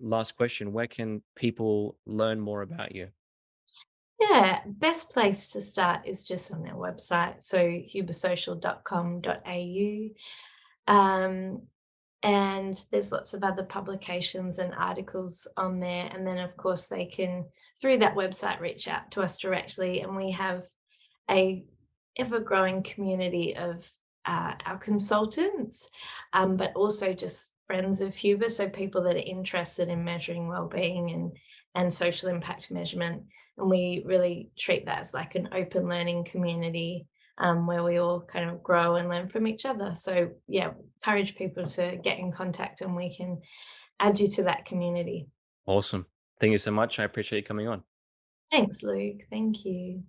Speaker 1: Last question, where can people learn more about you?
Speaker 2: Yeah, best place to start is just on their website, so hubersocial.com.au. Um, and there's lots of other publications and articles on there. And then, of course, they can, through that website, reach out to us directly. And we have a ever-growing community of our consultants, but also just friends of Huber, so people that are interested in measuring well-being and social impact measurement. And we really treat that as like an open learning community, where we all kind of grow and learn from each other. So yeah, encourage people to get in contact and we can add you to that community.
Speaker 1: Awesome. Thank you so much. I appreciate you coming on.
Speaker 2: Thanks, Luke. Thank you.